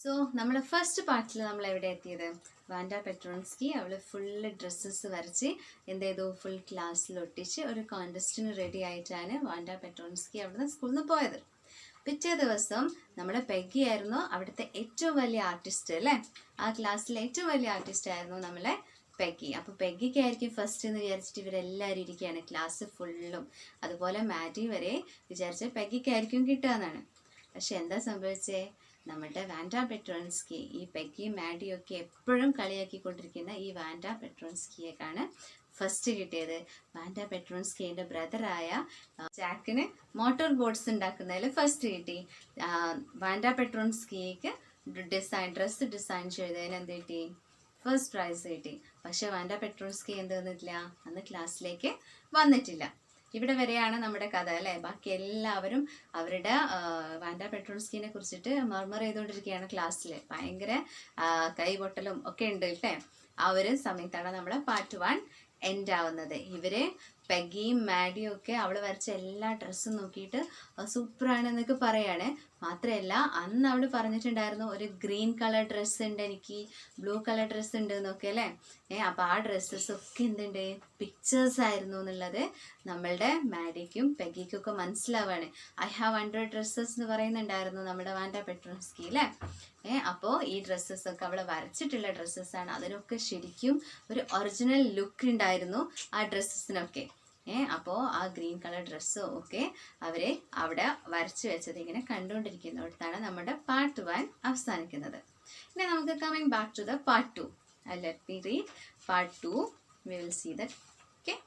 So നമ്മുടെ first പാർട്ടിൽ നമ്മൾ എവിടെ എത്തിയത്? വാൻഡ പെട്രോൺസ്കി അവൾ ഫുള്ള് ഡ്രസ്സസ് വരച്ച് എന്ത് ചെയ്തു, ഫുൾ ക്ലാസ്സിൽ ഒട്ടിച്ച് ഒരു കോൺടെസ്റ്റിന് റെഡി ആയിട്ടാണ് വാൻഡ പെട്രോൺസ്കി അവിടുന്ന് സ്കൂളിൽ നിന്ന് പോയത്. പിറ്റേ ദിവസം നമ്മുടെ പെഗ്ഗി ആയിരുന്നു അവിടുത്തെ ഏറ്റവും വലിയ ആർട്ടിസ്റ്റ് അല്ലേ. ആ ക്ലാസ്സിലെ ഏറ്റവും വലിയ ആർട്ടിസ്റ്റ് ആയിരുന്നു നമ്മളെ പെഗ്ഗി. അപ്പോൾ പെഗ്ഗിക്കായിരിക്കും ഫസ്റ്റ് എന്ന് വിചാരിച്ചിട്ട് ഇവരെല്ലാവരും ഇരിക്കുകയാണ് ക്ലാസ് ഫുള്ളും. അതുപോലെ മാറ്റി വരെ വിചാരിച്ച പെഗ്ഗിക്കായിരിക്കും കിട്ടുക എന്നാണ്. പക്ഷെ എന്താ സംഭവിച്ചേ? നമ്മുടെ വാൻഡ പെട്രോൺസ്കി ഈ പെഗ്ഗിയും മാഡിയും ഒക്കെ എപ്പോഴും കളിയാക്കിക്കൊണ്ടിരിക്കുന്ന ഈ വാൻഡ പെട്രോൺസ്കിയേക്കാണ് ഫസ്റ്റ് കിട്ടിയത്. വാൻഡ പെട്രോൺസ്കിയുടെ ബ്രദറായ ജാക്കിന് മോട്ടോർ ബോട്ട്സ് ഉണ്ടാക്കുന്നതിൽ ഫസ്റ്റ് കിട്ടി. വാൻഡ പെട്രോൺസ്കിക്ക് ഡ്രസ്സ് ഡിസൈൻ ചെയ്തതിന് എന്ത് കിട്ടി? ഫസ്റ്റ് പ്രൈസ് കിട്ടി. പക്ഷെ വാൻഡ പെട്രോൺസ്കി എന്ത് വന്നിട്ടില്ല, അന്ന് ക്ലാസ്സിലേക്ക് വന്നിട്ടില്ല. ഇവിടെ വരെയാണ് നമ്മുടെ കഥ അല്ലേ. ബാക്കി എല്ലാവരും അവരുടെ വാൻഡ പെട്രോൺസ്കിനെ കുറിച്ചിട്ട് മർമർ ചെയ്തുകൊണ്ടിരിക്കുകയാണ് ക്ലാസ്സിൽ. ഭയങ്കര കൈപൊട്ടലും ഒക്കെ ഉണ്ട് അല്ലേ. ആ ഒരു സമയത്താണ് നമ്മുടെ പാർട്ട് 1 എൻഡ് ആവുന്നത്. ഇവര് പെഗ്ഗിയും മാഡിയും ഒക്കെ അവൾ വരച്ച എല്ലാ ഡ്രസ്സും നോക്കിയിട്ട് സൂപ്പറാണെന്നൊക്കെ പറയാണ്. മാത്രമല്ല അന്ന് അവൾ പറഞ്ഞിട്ടുണ്ടായിരുന്നു ഒരു ഗ്രീൻ കളർ ഡ്രസ്സ് ഉണ്ട് എനിക്ക്, ബ്ലൂ കളർ ഡ്രസ്സ് ഉണ്ട് എന്നൊക്കെ അല്ലേ. അപ്പോൾ ആ ഡ്രസ്സസ് ഒക്കെ എന്തുണ്ട്, പിക്ചേഴ്സ് ആയിരുന്നു എന്നുള്ളത് നമ്മളുടെ മാഡിക്കും പെഗ്ഗിക്കും ഒക്കെ മനസ്സിലാവാണ്. ഐ ഹാവ് 100 ഡ്രസ്സസ് എന്ന് പറയുന്നുണ്ടായിരുന്നു നമ്മുടെ വാൻഡ പെട്രോൺസ്കി അല്ലേ. അപ്പോൾ ഈ ഡ്രസ്സസ് ഒക്കെ അവൾ വരച്ചിട്ടുള്ള ഡ്രസ്സസ്സാണ്. അതിനൊക്കെ ശരിക്കും ഒരു ഒറിജിനൽ ലുക്ക് ഉണ്ടായിരുന്നു ആ ഡ്രസ്സസിനൊക്കെ. അപ്പോൾ ആ ഗ്രീൻ കളർ ഡ്രസ്സും ഒക്കെ അവരെ അവിടെ വരച്ച് വെച്ചത് ഇങ്ങനെ കണ്ടുകൊണ്ടിരിക്കുന്നിടത്താണ് നമ്മുടെ പാർട്ട് 1 അവസാനിക്കുന്നത്. ഇനി നമുക്ക് coming back to the part 2. Let me read part 2. We will see that. Okay.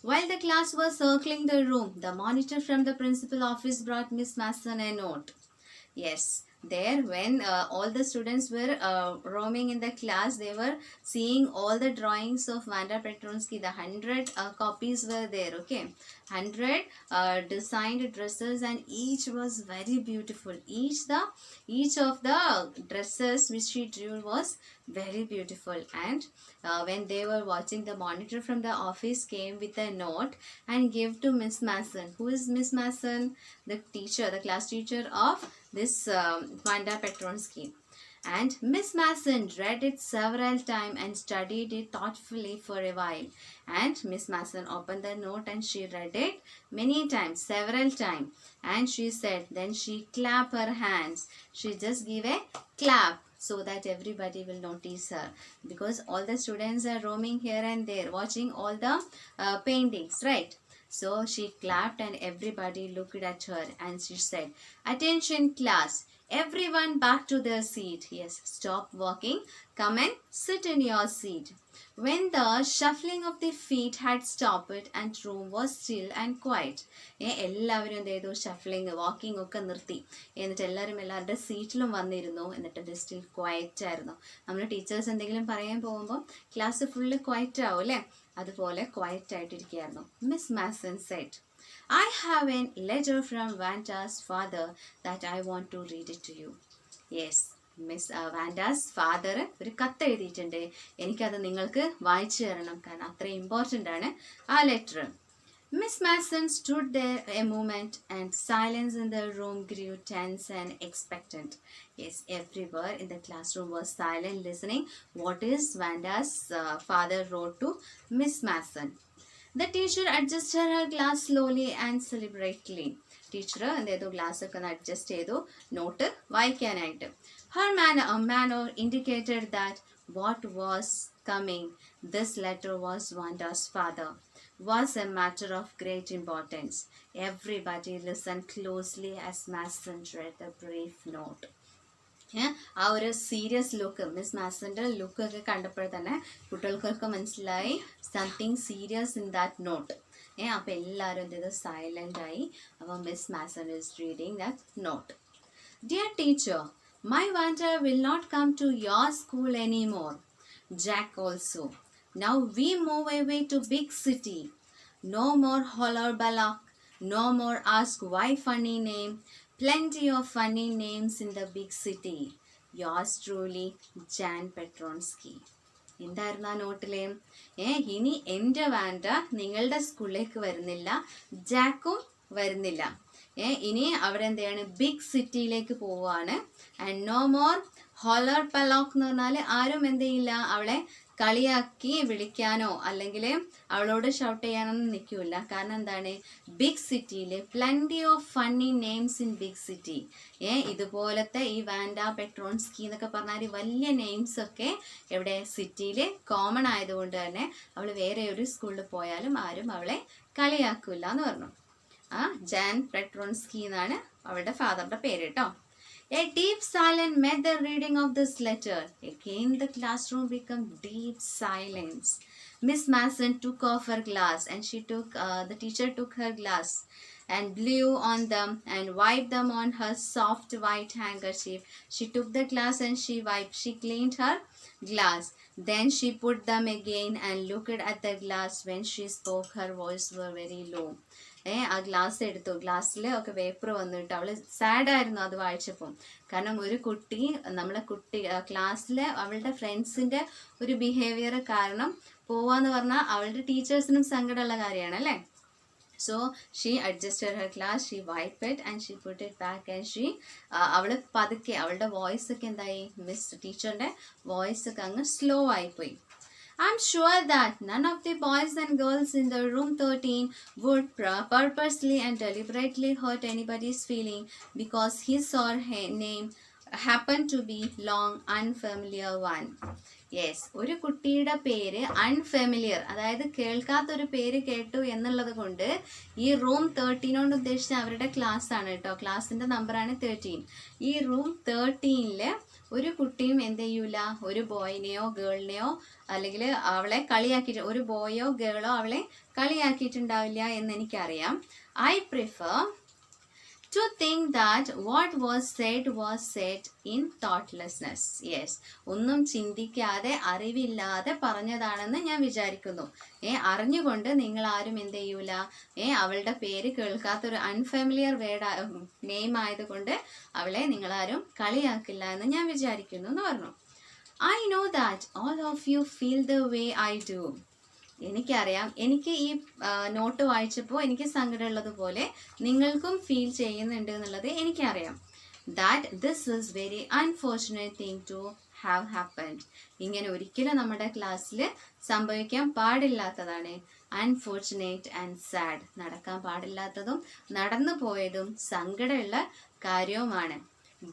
While the class was circling the room, the monitor from the principal office brought Miss Mason a note. Yes, there when all the students were roaming in the class, they were seeing all the drawings of Vanda Petronsky. The 100 copies were there. Okay, 100 designed dresses, and each was very beautiful. Each of the dresses which she drew was very beautiful. And when they were watching, the monitor from the office came with a note and gave to Miss Mason. Who is Miss Mason? The teacher, the class teacher of this Vanda Petronsky. And Miss Mason read it several times and studied it thoughtfully for a while. And Miss Mason opened the note and she read it many times, several times. And she said, then she clapped her hands. She just gave a clap so that everybody will notice her, because all the students are roaming here and there watching all the paintings, right? So she clapped and everybody looked at her and she said, attention class, everyone back to their seat. Yes, stop walking, come and sit in your seat. When the shuffling of the feet had stopped and room was still and quiet. എല്ലാവരും എന്ത് ചെയ്തു, ഷഫ്ലിങ് walking ഒക്കെ നിർത്തി. എന്നിട്ട് എല്ലാവരും എല്ലാവരുടെ സീറ്റിലും വന്നിരുന്നു. എന്നിട്ട് സ്റ്റിൽ ക്വയറ്റ് ആയിരുന്നു. നമ്മൾ ടീച്ചേഴ്സ് എന്തെങ്കിലും പറയാൻ പോകുമ്പോൾ ക്ലാസ് ഫുള്ള് ക്വയറ്റ് ആവും അല്ലേ, അതുപോലെ ക്വയറ്റ് ആയിട്ടിരിക്കുകയായിരുന്നു. Miss Mason said, I have a letter from Vanda's father that I want to read it to you. Yes, Miss Vanda's father ഒരു കത്ത് എഴുതിയിട്ടുണ്ട്. എനിക്കത് നിങ്ങൾക്ക് വായിച്ചു തരണം, കാരണം അത്ര ഇമ്പോർട്ടൻ്റ് ആണ് ആ letter. Miss Mason stood there a moment and silence in the room grew tense and expectant. Yes, everywhere in the classroom was silent, listening what is Vanda's father wrote to Miss Mason. The teacher adjusted her glass slowly and deliberately. Teacher എന്തെയ്തു, glass ഒക്കെ ഒന്ന് adjust ചെയ്തു not വായിക്കാനായിട്ട്. Her manner indicated that what was coming, this letter was Vanda's father, was a matter of great importance. Everybody listened closely as Mason read the brief note. ആ ഒരു serious look, miss മാസൻ്റെ ലുക്കൊക്കെ കണ്ടപ്പോൾ തന്നെ കുട്ടികൾക്കൊക്കെ മനസ്സിലായി something serious in that note. അപ്പോൾ എല്ലാവരും എന്ത് ചെയ്തു, സൈലൻ്റ് ആയി. അപ്പോൾ Miss Mason is reading that note. Dear teacher, my Vanda will not come to your school anymore. Jack also. Now we move away to big city. No more holler balak. No more ask why funny name. Plenty of funny names in the big city. Yours truly, Jan Petronsky. എന്തായിരുന്നു ആ നോട്ടിലെ? ഇനി എൻ്റെ Wanda നിങ്ങളുടെ സ്കൂളിലേക്ക് വരുന്നില്ല, ജാക്കും വരുന്നില്ല. ഇനി അവിടെ എന്താണ് ബിഗ് സിറ്റിയിലേക്ക് പോവുകയാണ്. ആൻഡ് നോ മോർ ഹോളർ പലോക്ക് എന്ന് പറഞ്ഞാൽ ആരും എന്ത് ചെയ്യില്ല അവളെ കളിയാക്കി വിളിക്കാനോ അല്ലെങ്കിൽ അവളോട് ഷൗട്ട് ചെയ്യാനൊന്നും നിൽക്കില്ല. കാരണം എന്താണ്, ബിഗ് സിറ്റിയിൽ plenty of funny names in big city. ഇതുപോലത്തെ ഈ വാൻഡ പെട്രോൺസ്കി എന്നൊക്കെ പറഞ്ഞാൽ വലിയ നെയിംസ് ഒക്കെ എവിടെ സിറ്റിയിൽ കോമൺ ആയതുകൊണ്ട് തന്നെ അവൾ വേറെ ഒരു സ്കൂളിൽ പോയാലും ആരും അവളെ കളിയാക്കില്ല എന്ന് പറഞ്ഞു. ജാൻ പെട്രോൺസ്കി എന്നാണ് അവളുടെ ഫാദറിന്റെ പേര് കേട്ടോ. A deep silence met the reading of this letter. Again the classroom became deep silence. Miss Mason took off her glass and the teacher took her glass and blew on them and wiped them on her soft white handkerchief. She took the glass and she cleaned her glass. Then she put them again and looked at the glass. When she spoke, her voice was very low. ആ glass എടുത്തു, ഗ്ലാസ്സിൽ ഒക്കെ paper വന്നിട്ട് അവള് സാഡായിരുന്നു അത് വായിച്ചപ്പം. കാരണം ഒരു കുട്ടി നമ്മളെ ക്ലാസ്സിലെ അവളുടെ ഫ്രണ്ട്സിന്റെ ഒരു ബിഹേവിയർ കാരണം പോവാന്ന് പറഞ്ഞാൽ അവളുടെ ടീച്ചേഴ്സിനും സങ്കടമുള്ള കാര്യമാണ് അല്ലേ. So she adjusted her glass, she wiped it and she put it back and അവള് പതുക്കെ അവളുടെ വോയിസ് ഒക്കെ എന്തായി, മിസ് ടീച്ചറിന്റെ വോയിസ് ഒക്കെ അങ്ങ് സ്ലോ ആയിപ്പോയി. I'm sure that none of the boys and girls in the room 13 would purposely and deliberately hurt anybody's feeling because his or her name happened to be long unfamiliar one. Yes, ഒരു കുട്ടിയുടെ പേര് unfamiliar, അതായത് കേൾക്കാത്തൊരു പേര് കേട്ടു എന്നുള്ളത് കൊണ്ട് ഈ room 13 കൊണ്ട് ഉദ്ദേശിച്ച അവരുടെ ക്ലാസ് ആണ് കേട്ടോ. ക്ലാസ്സിന്റെ നമ്പറാണ് 13. ഈ റൂം 13 ഒരു കുട്ടിയും എന്ത് ചെയ്യൂല, ഒരു ബോയിനെയോ ഗേളിനെയോ അല്ലെങ്കിൽ അവളെ കളിയാക്കിയിട്ട്, ഒരു ബോയോ ഗേളോ അവളെ കളിയാക്കിയിട്ടുണ്ടാവില്ല എന്ന് എനിക്കറിയാം. I prefer to think that what was said in thoughtlessness. Yes, ഒന്നും ചിന്തിക്കാതെ അറിവില്ലാതെ പറഞ്ഞതാണെന്ന് ഞാൻ വിചാരിക്കുന്നു. അറിഞ്ഞുകൊണ്ട് നിങ്ങൾ ആരും എന്ത് ചെയ്യൂല, അവളുടെ പേര് കേൾക്കാത്തൊരു അൺഫെമിലിയർ നെയിം ആയതുകൊണ്ട് അവളെ നിങ്ങളാരും കളിയാക്കില്ല എന്ന് ഞാൻ വിചാരിക്കുന്നു എന്ന് പറഞ്ഞു. I know that all of you feel the way I do. എനിക്കറിയാം, എനിക്ക് ഈ നോട്ട് വായിച്ചപ്പോൾ എനിക്ക് സങ്കടമുള്ളതുപോലെ നിങ്ങൾക്കും ഫീൽ ചെയ്യുന്നുണ്ട് എന്നുള്ളത് എനിക്കറിയാം. That this is very unfortunate thing to have happened. ഇങ്ങനെ ഒരിക്കലും നമ്മുടെ ക്ലാസ്സിൽ സംഭവിക്കാൻ പാടില്ലാത്തതാണ്. അൺഫോർച്ചുനേറ്റ് ആൻഡ് സാഡ്, നടക്കാൻ പാടില്ലാത്തതും നടന്നു പോയതും സങ്കടമുള്ള കാര്യവുമാണ്.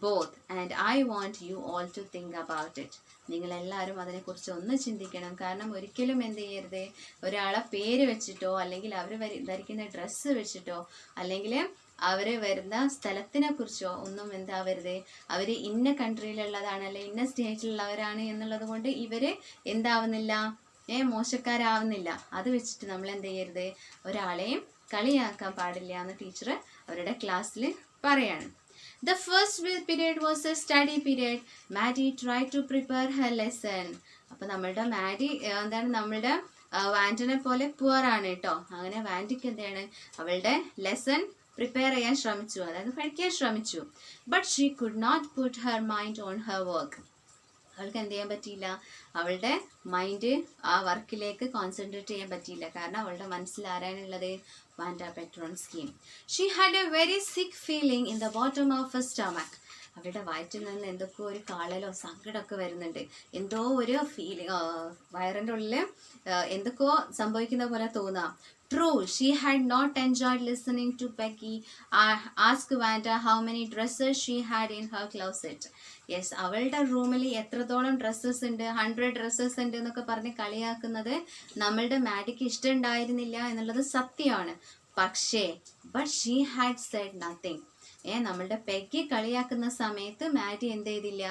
Both, and I want you all to think about it. നിങ്ങളെല്ലാവരും അതിനെക്കുറിച്ച് ഒന്ന് ചിന്തിക്കണം. കാരണം ഒരിക്കലും എന്ത് ചെയ്യരുത്, ഒരാളെ പേര് വെച്ചിട്ടോ അല്ലെങ്കിൽ അവർ ധരിക്കുന്ന ഡ്രസ്സ് വെച്ചിട്ടോ അല്ലെങ്കിൽ അവർ വരുന്ന സ്ഥലത്തിനെ കുറിച്ചോ ഒന്നും എന്താവരുത്, അവർ ഇന്ന കൺട്രിയിലുള്ളതാണ് അല്ലെങ്കിൽ ഇന്ന സ്റ്റേറ്റിലുള്ളവരാണ് എന്നുള്ളത് കൊണ്ട് ഇവർ എന്താവുന്നില്ല, മോശക്കാരാവുന്നില്ല. അത് വെച്ചിട്ട് നമ്മൾ എന്ത് ചെയ്യരുത്, ഒരാളെയും കളിയാക്കാൻ പാടില്ല എന്ന് ടീച്ചർ അവരുടെ ക്ലാസ്സിൽ പറയാണ്. The first period was a study period. Maddie tried to prepare her lesson. അപ്പോൾ നമ്മളുടെ മാഡി എന്താണ്, നമ്മളുടെ വാൻഡിനെ പോലെ പുവർ ആണ് കേട്ടോ. അങ്ങനെ വാൻഡിക്ക് എന്താണ് അവളുടെ ലെസൺ പ്രിപ്പയർ ചെയ്യാൻ ശ്രമിച്ചു, അതായത് പഠിക്കാൻ ശ്രമിച്ചു. But she could not put her mind on her work. അവൾക്ക് എന്ത് ചെയ്യാൻ പറ്റിയില്ല, അവളുടെ മൈൻഡ് ആ വർക്കിലേക്ക് കോൺസെൻട്രേറ്റ് ചെയ്യാൻ പറ്റിയില്ല. കാരണം അവളുടെ മനസ്സിൽ ആരാണുള്ളത്, Wanda Petronski. She had a very sick feeling in the bottom of her stomach. അവരുടെ വയറ്റിൽ നിന്ന് എന്തൊക്കെയോ ഒരു കാളലോ സങ്കടമൊക്കെ വരുന്നുണ്ട്. എന്തോ ഒരു ഫീലിംഗ് വയറിൻ്റെ ഉള്ളിൽ എന്തൊക്കെയോ സംഭവിക്കുന്ന പോലെ തോന്നാം. True, she had not enjoyed listening to Peggy ask Vanda how many dresses she had in her closet. Yes, അവളുടെ റൂമിൽ എത്രത്തോളം ഡ്രസ്സസ് ഉണ്ട്, 100 ഡ്രസ്സസ് ഉണ്ട് എന്നൊക്കെ പറഞ്ഞ് കളിയാക്കുന്നത് നമ്മളുടെ മാഡിക്ക് ഇഷ്ടമുണ്ടായിരുന്നില്ല എന്നുള്ളത് സത്യമാണ്. പക്ഷേ but she had Z nothing. നമ്മളുടെ പെഗ്ഗി കളിയാക്കുന്ന സമയത്ത് മാഡി എന്ത് ചെയ്തില്ല,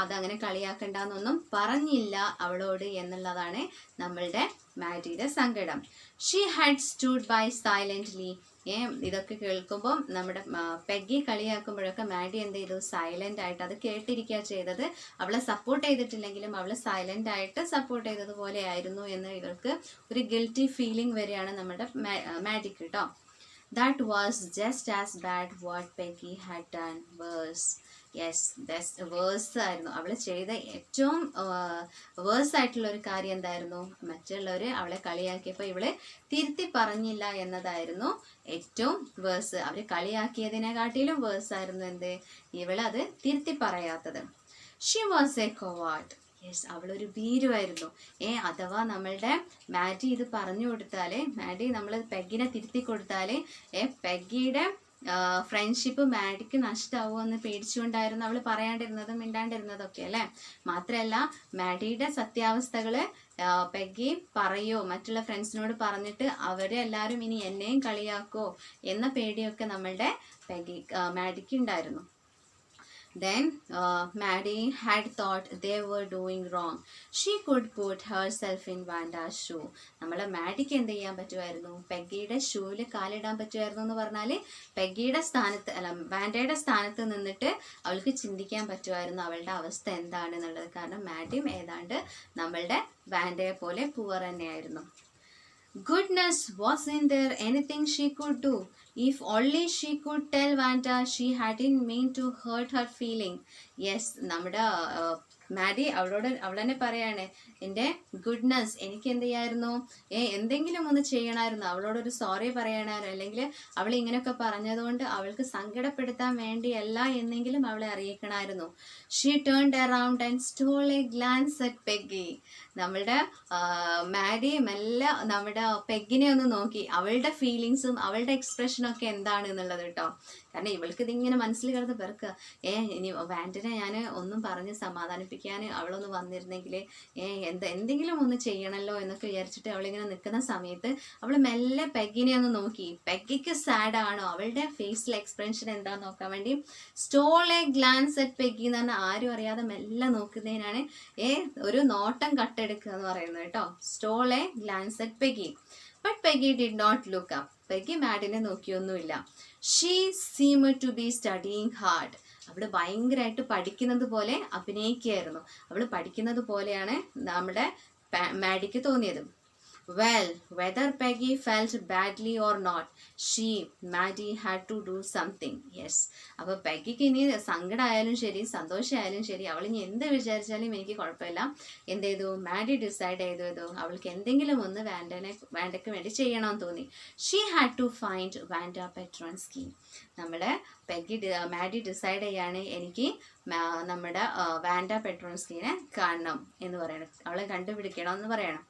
അതങ്ങനെ കളിയാക്കണ്ടെന്നൊന്നും പറഞ്ഞില്ല അവളോട് എന്നുള്ളതാണ് നമ്മളുടെ മാഡിയുടെ സങ്കടം. She had stood by silently. ഇതൊക്കെ കേൾക്കുമ്പോൾ നമ്മുടെ പെഗ്ഗി കളിയാക്കുമ്പോഴൊക്കെ മാഡി എന്ത് ചെയ്തു, സൈലന്റ് ആയിട്ട് അത് കേട്ടിരിക്കുക ചെയ്തത്. അവളെ സപ്പോർട്ട് ചെയ്തിട്ടില്ലെങ്കിലും അവളെ സൈലന്റ് ആയിട്ട് സപ്പോർട്ട് ചെയ്തതുപോലെ ആയിരുന്നു എന്ന് ഇവൾക്ക് ഒരു ഗിൽറ്റി ഫീലിംഗ് വരെയാണ് നമ്മുടെ മാഡിക്ക് കേട്ടോ. That was just as bad what Peggy had done. Worse. Yes, that's worse ആയിരുന്നു. അവൾ ചെയ്ത ഏറ്റവും വേഴ്സ് ആയിട്ടുള്ള ഒരു കാര്യം എന്തായിരുന്നു? മറ്റുള്ളവർ അവളെ കളിയാക്കിയപ്പോൾ ഇവള് തിരുത്തി പറഞ്ഞില്ല എന്നതായിരുന്നു ഏറ്റവും വേഴ്സ്. അവർ കളിയാക്കിയതിനെക്കാട്ടിലും വേഴ്സ് ആയിരുന്നു എന്ത്? ഇവളത് തിരുത്തി പറയാത്തത്. She was a coward. Yes, അവളൊരു ഭീരുവായിരുന്നു. അഥവാ നമ്മളുടെ മാഡി ഇത് പറഞ്ഞു കൊടുത്താല്, മാഡി നമ്മൾ പെഗിനെ തിരുത്തി കൊടുത്താല് പെഗിയുടെ ഫ്രണ്ട്ഷിപ്പ് മാഡിക്ക് നഷ്ടമാവുമെന്ന് പേടിച്ചുകൊണ്ടായിരുന്നു അവൾ പറയാണ്ടിരുന്നതും മിണ്ടാണ്ടിരുന്നതും ഒക്കെ അല്ലേ. മാത്രമല്ല മാഡിയുടെ സത്യാവസ്ഥകള് പെഗി പറയോ, മറ്റുള്ള ഫ്രണ്ട്സിനോട് പറഞ്ഞിട്ട് അവരെ എല്ലാവരും ഇനി എന്നെയും കളിയാക്കോ എന്ന പേടിയൊക്കെ നമ്മളുടെ മാഡിക്ക് ഉണ്ടായിരുന്നു. Then Maddie had thought they were doing wrong. She could put herself in Vanda's shoe. നമ്മളെ മാഡിക്ക് എന്ത് ചെയ്യാൻ പറ്റുമായിരുന്നു? പെഗിയുടെ ഷൂവിൽ കാലിടാൻ പറ്റുമായിരുന്നു എന്ന് പറഞ്ഞാൽ പെഗിയുടെ സ്ഥാനത്ത് അല്ല വാൻഡയുടെ സ്ഥാനത്ത് നിന്നിട്ട് അവൾക്ക് ചിന്തിക്കാൻ പറ്റുമായിരുന്നു അവളുടെ അവസ്ഥ എന്താണെന്നുള്ളത്. കാരണം മാഡിയും ഏതാണ്ട് നമ്മളുടെ വാൻഡയെ പോലെ പുവർ തന്നെയായിരുന്നു. Goodness, wasn't there anything she could do? If only she could tell Vanda she hadn't meant to hurt her feeling. Yes, നമ്മുടെ മാഡി അവൾ തന്നെ പറയാണ്, എൻ്റെ ഗുഡ്നസ്, എനിക്ക് എന്ത് ചെയ്യായിരുന്നു, എന്തെങ്കിലും ഒന്ന് ചെയ്യണമായിരുന്നു, അവളോടൊരു സോറി പറയണമായിരുന്നു, അല്ലെങ്കിൽ അവൾ ഇങ്ങനെയൊക്കെ പറഞ്ഞതുകൊണ്ട് അവൾക്ക് സങ്കടപ്പെടുത്താൻ വേണ്ടിയല്ല എന്നെങ്കിലും അവളെ അറിയിക്കണമായിരുന്നു. She turned around and stole a glance at Peggy. നമ്മളുടെ മാഡി മെല്ലെ നമ്മുടെ പെഗ്ഗിനെ ഒന്ന് നോക്കി, അവളുടെ ഫീലിങ്സും അവളുടെ എക്സ്പ്രഷനും ഒക്കെ എന്താണ് എന്നുള്ളത് കേട്ടോ. കാരണം ഇവൾക്ക് ഇതിങ്ങനെ മനസ്സിൽ കിടന്ന് പെറുക്കുക, ഇനി വാൻഡിനെ ഞാൻ ഒന്നും പറഞ്ഞ് സമാധാനിപ്പിക്കാൻ അവളൊന്ന് വന്നിരുന്നെങ്കിൽ എന്തെങ്കിലും ഒന്ന് ചെയ്യണമല്ലോ എന്നൊക്കെ വിചാരിച്ചിട്ട് അവളിങ്ങനെ നിൽക്കുന്ന സമയത്ത് അവൾ മെല്ലെ പെഗ്ഗിനെ ഒന്ന് നോക്കി. പെഗ്ഗിക്ക് സാഡ് ആണോ, അവളുടെ ഫേസിലെ എക്സ്പ്രഷൻ എന്താന്ന് നോക്കാൻ വേണ്ടി stole a glance at Peggy എന്ന് പറഞ്ഞാൽ ആരും അറിയാതെ മെല്ലെ നോക്കുന്നതിനാണ് ഒരു നോട്ടം കട്ടെടുക്കുക എന്ന് പറയുന്നത് കേട്ടോ. Stole a glance at Peggy. But Peggy did not look up. Peggy മാഡിനെ നോക്കിയൊന്നുമില്ല. She seemed to be studying hard. അവള് ഭയങ്കരമായിട്ട് പഠിക്കുന്നത് പോലെ അഭിനയിക്കുകയായിരുന്നു. അവള് പഠിക്കുന്നത് പോലെയാണ് നമ്മുടെ മാഡിക്ക് തോന്നിയത്. Well, whether Peggy felt badly or not, Maddie had to do something. Yes. അപ്പോൾ പെഗ്ഗിക്ക് ഇനി സങ്കടമായാലും ശരി സന്തോഷമായാലും ശരി അവൾ ഇനി എന്ത് വിചാരിച്ചാലും എനിക്ക് കുഴപ്പമില്ല. എന്ത് ചെയ്തു? മാഡി ഡിസൈഡ് ചെയ്തു അവൾക്ക് എന്തെങ്കിലും ഒന്ന് വാൻഡയ്ക്ക് വേണ്ടി ചെയ്യണമെന്ന് തോന്നി. She had to find Wanda Petronski. നമ്മുടെ മാഡി ഡിസൈഡ് ചെയ്യാണ്, എനിക്ക് നമ്മുടെ വാൻഡ പെട്രോൺസ്കിനെ കാണണം എന്ന് പറയണം, അവളെ കണ്ടുപിടിക്കണം എന്ന് പറയണം.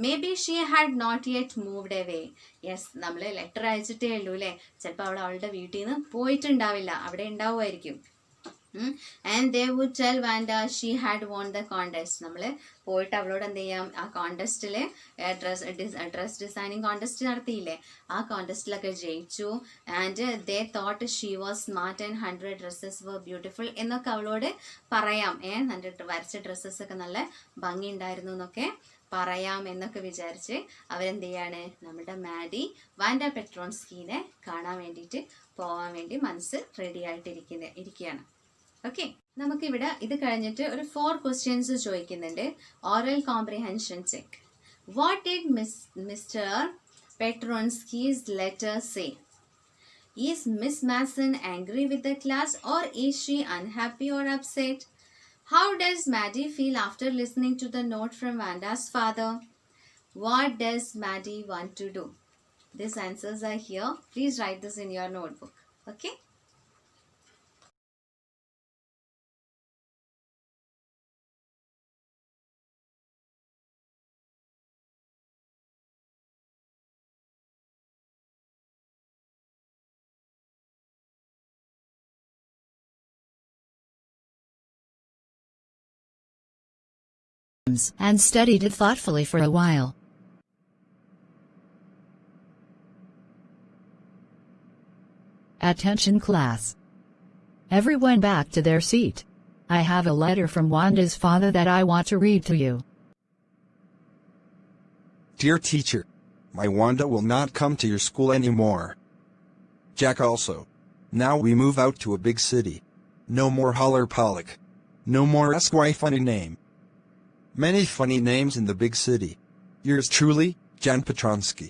Maybe she had not yet moved away. Yes, നമ്മൾ ലെറ്റർ അയച്ചിട്ടേ ഉള്ളൂ അല്ലേ, ചിലപ്പോൾ അവളുടെ വീട്ടിൽ നിന്ന് പോയിട്ടുണ്ടാവില്ല, അവിടെ ഉണ്ടാവുമായിരിക്കും. And they would tell Wanda she had won the contest. നമ്മൾ പോയിട്ട് അവളോട് എന്ത് ചെയ്യാം, ആ കോൺടെസ്റ്റിൽ ഡ്രസ് ഡിസൈനിങ് കോൺടെസ്റ്റ് നടത്തിയില്ലേ, ആ കോൺടെസ്റ്റിലൊക്കെ ജയിച്ചു. And they thought she was smart and 100 dresses were beautiful എന്നൊക്കെ അവളോട് പറയാം. വരച്ച ഡ്രസ്സസ് ഒക്കെ നല്ല ഭംഗി ഉണ്ടായിരുന്നു എന്നൊക്കെ പറയാം എന്നൊക്കെ വിചാരിച്ച് അവരെന്ത് ചെയ്യാണ്, നമ്മുടെ മാഡി വാൻഡ പെട്രോൺസ്കീനെ കാണാൻ വേണ്ടിയിട്ട് പോകാൻ വേണ്ടി മനസ്സ് റെഡി ആയിട്ടിരിക്കുകയാണ്. ഓക്കെ, നമുക്കിവിടെ ഇത് കഴിഞ്ഞിട്ട് ഒരു 4 ക്വസ്റ്റ്യൻസ് ചോദിക്കുന്നുണ്ട്. Oral comprehension check. What did mister Petronski's letter say? Is Miss Mason angry with the class or is she unhappy or upset? How does Maddie feel after listening to the note from Vanda's father? What does Maddie want to do? These answers are here. Please write this in your notebook. Okay? And studied it thoughtfully for a while. Attention class. Everyone back to their seat. I have a letter from Wanda's father that I want to read to you. Dear teacher, my Wanda will not come to your school anymore. Jack also. Now we move out to a big city. No more Holler Pollock. No more SY funny name. Many funny names in the big city. Yours truly, Jan Petronsky.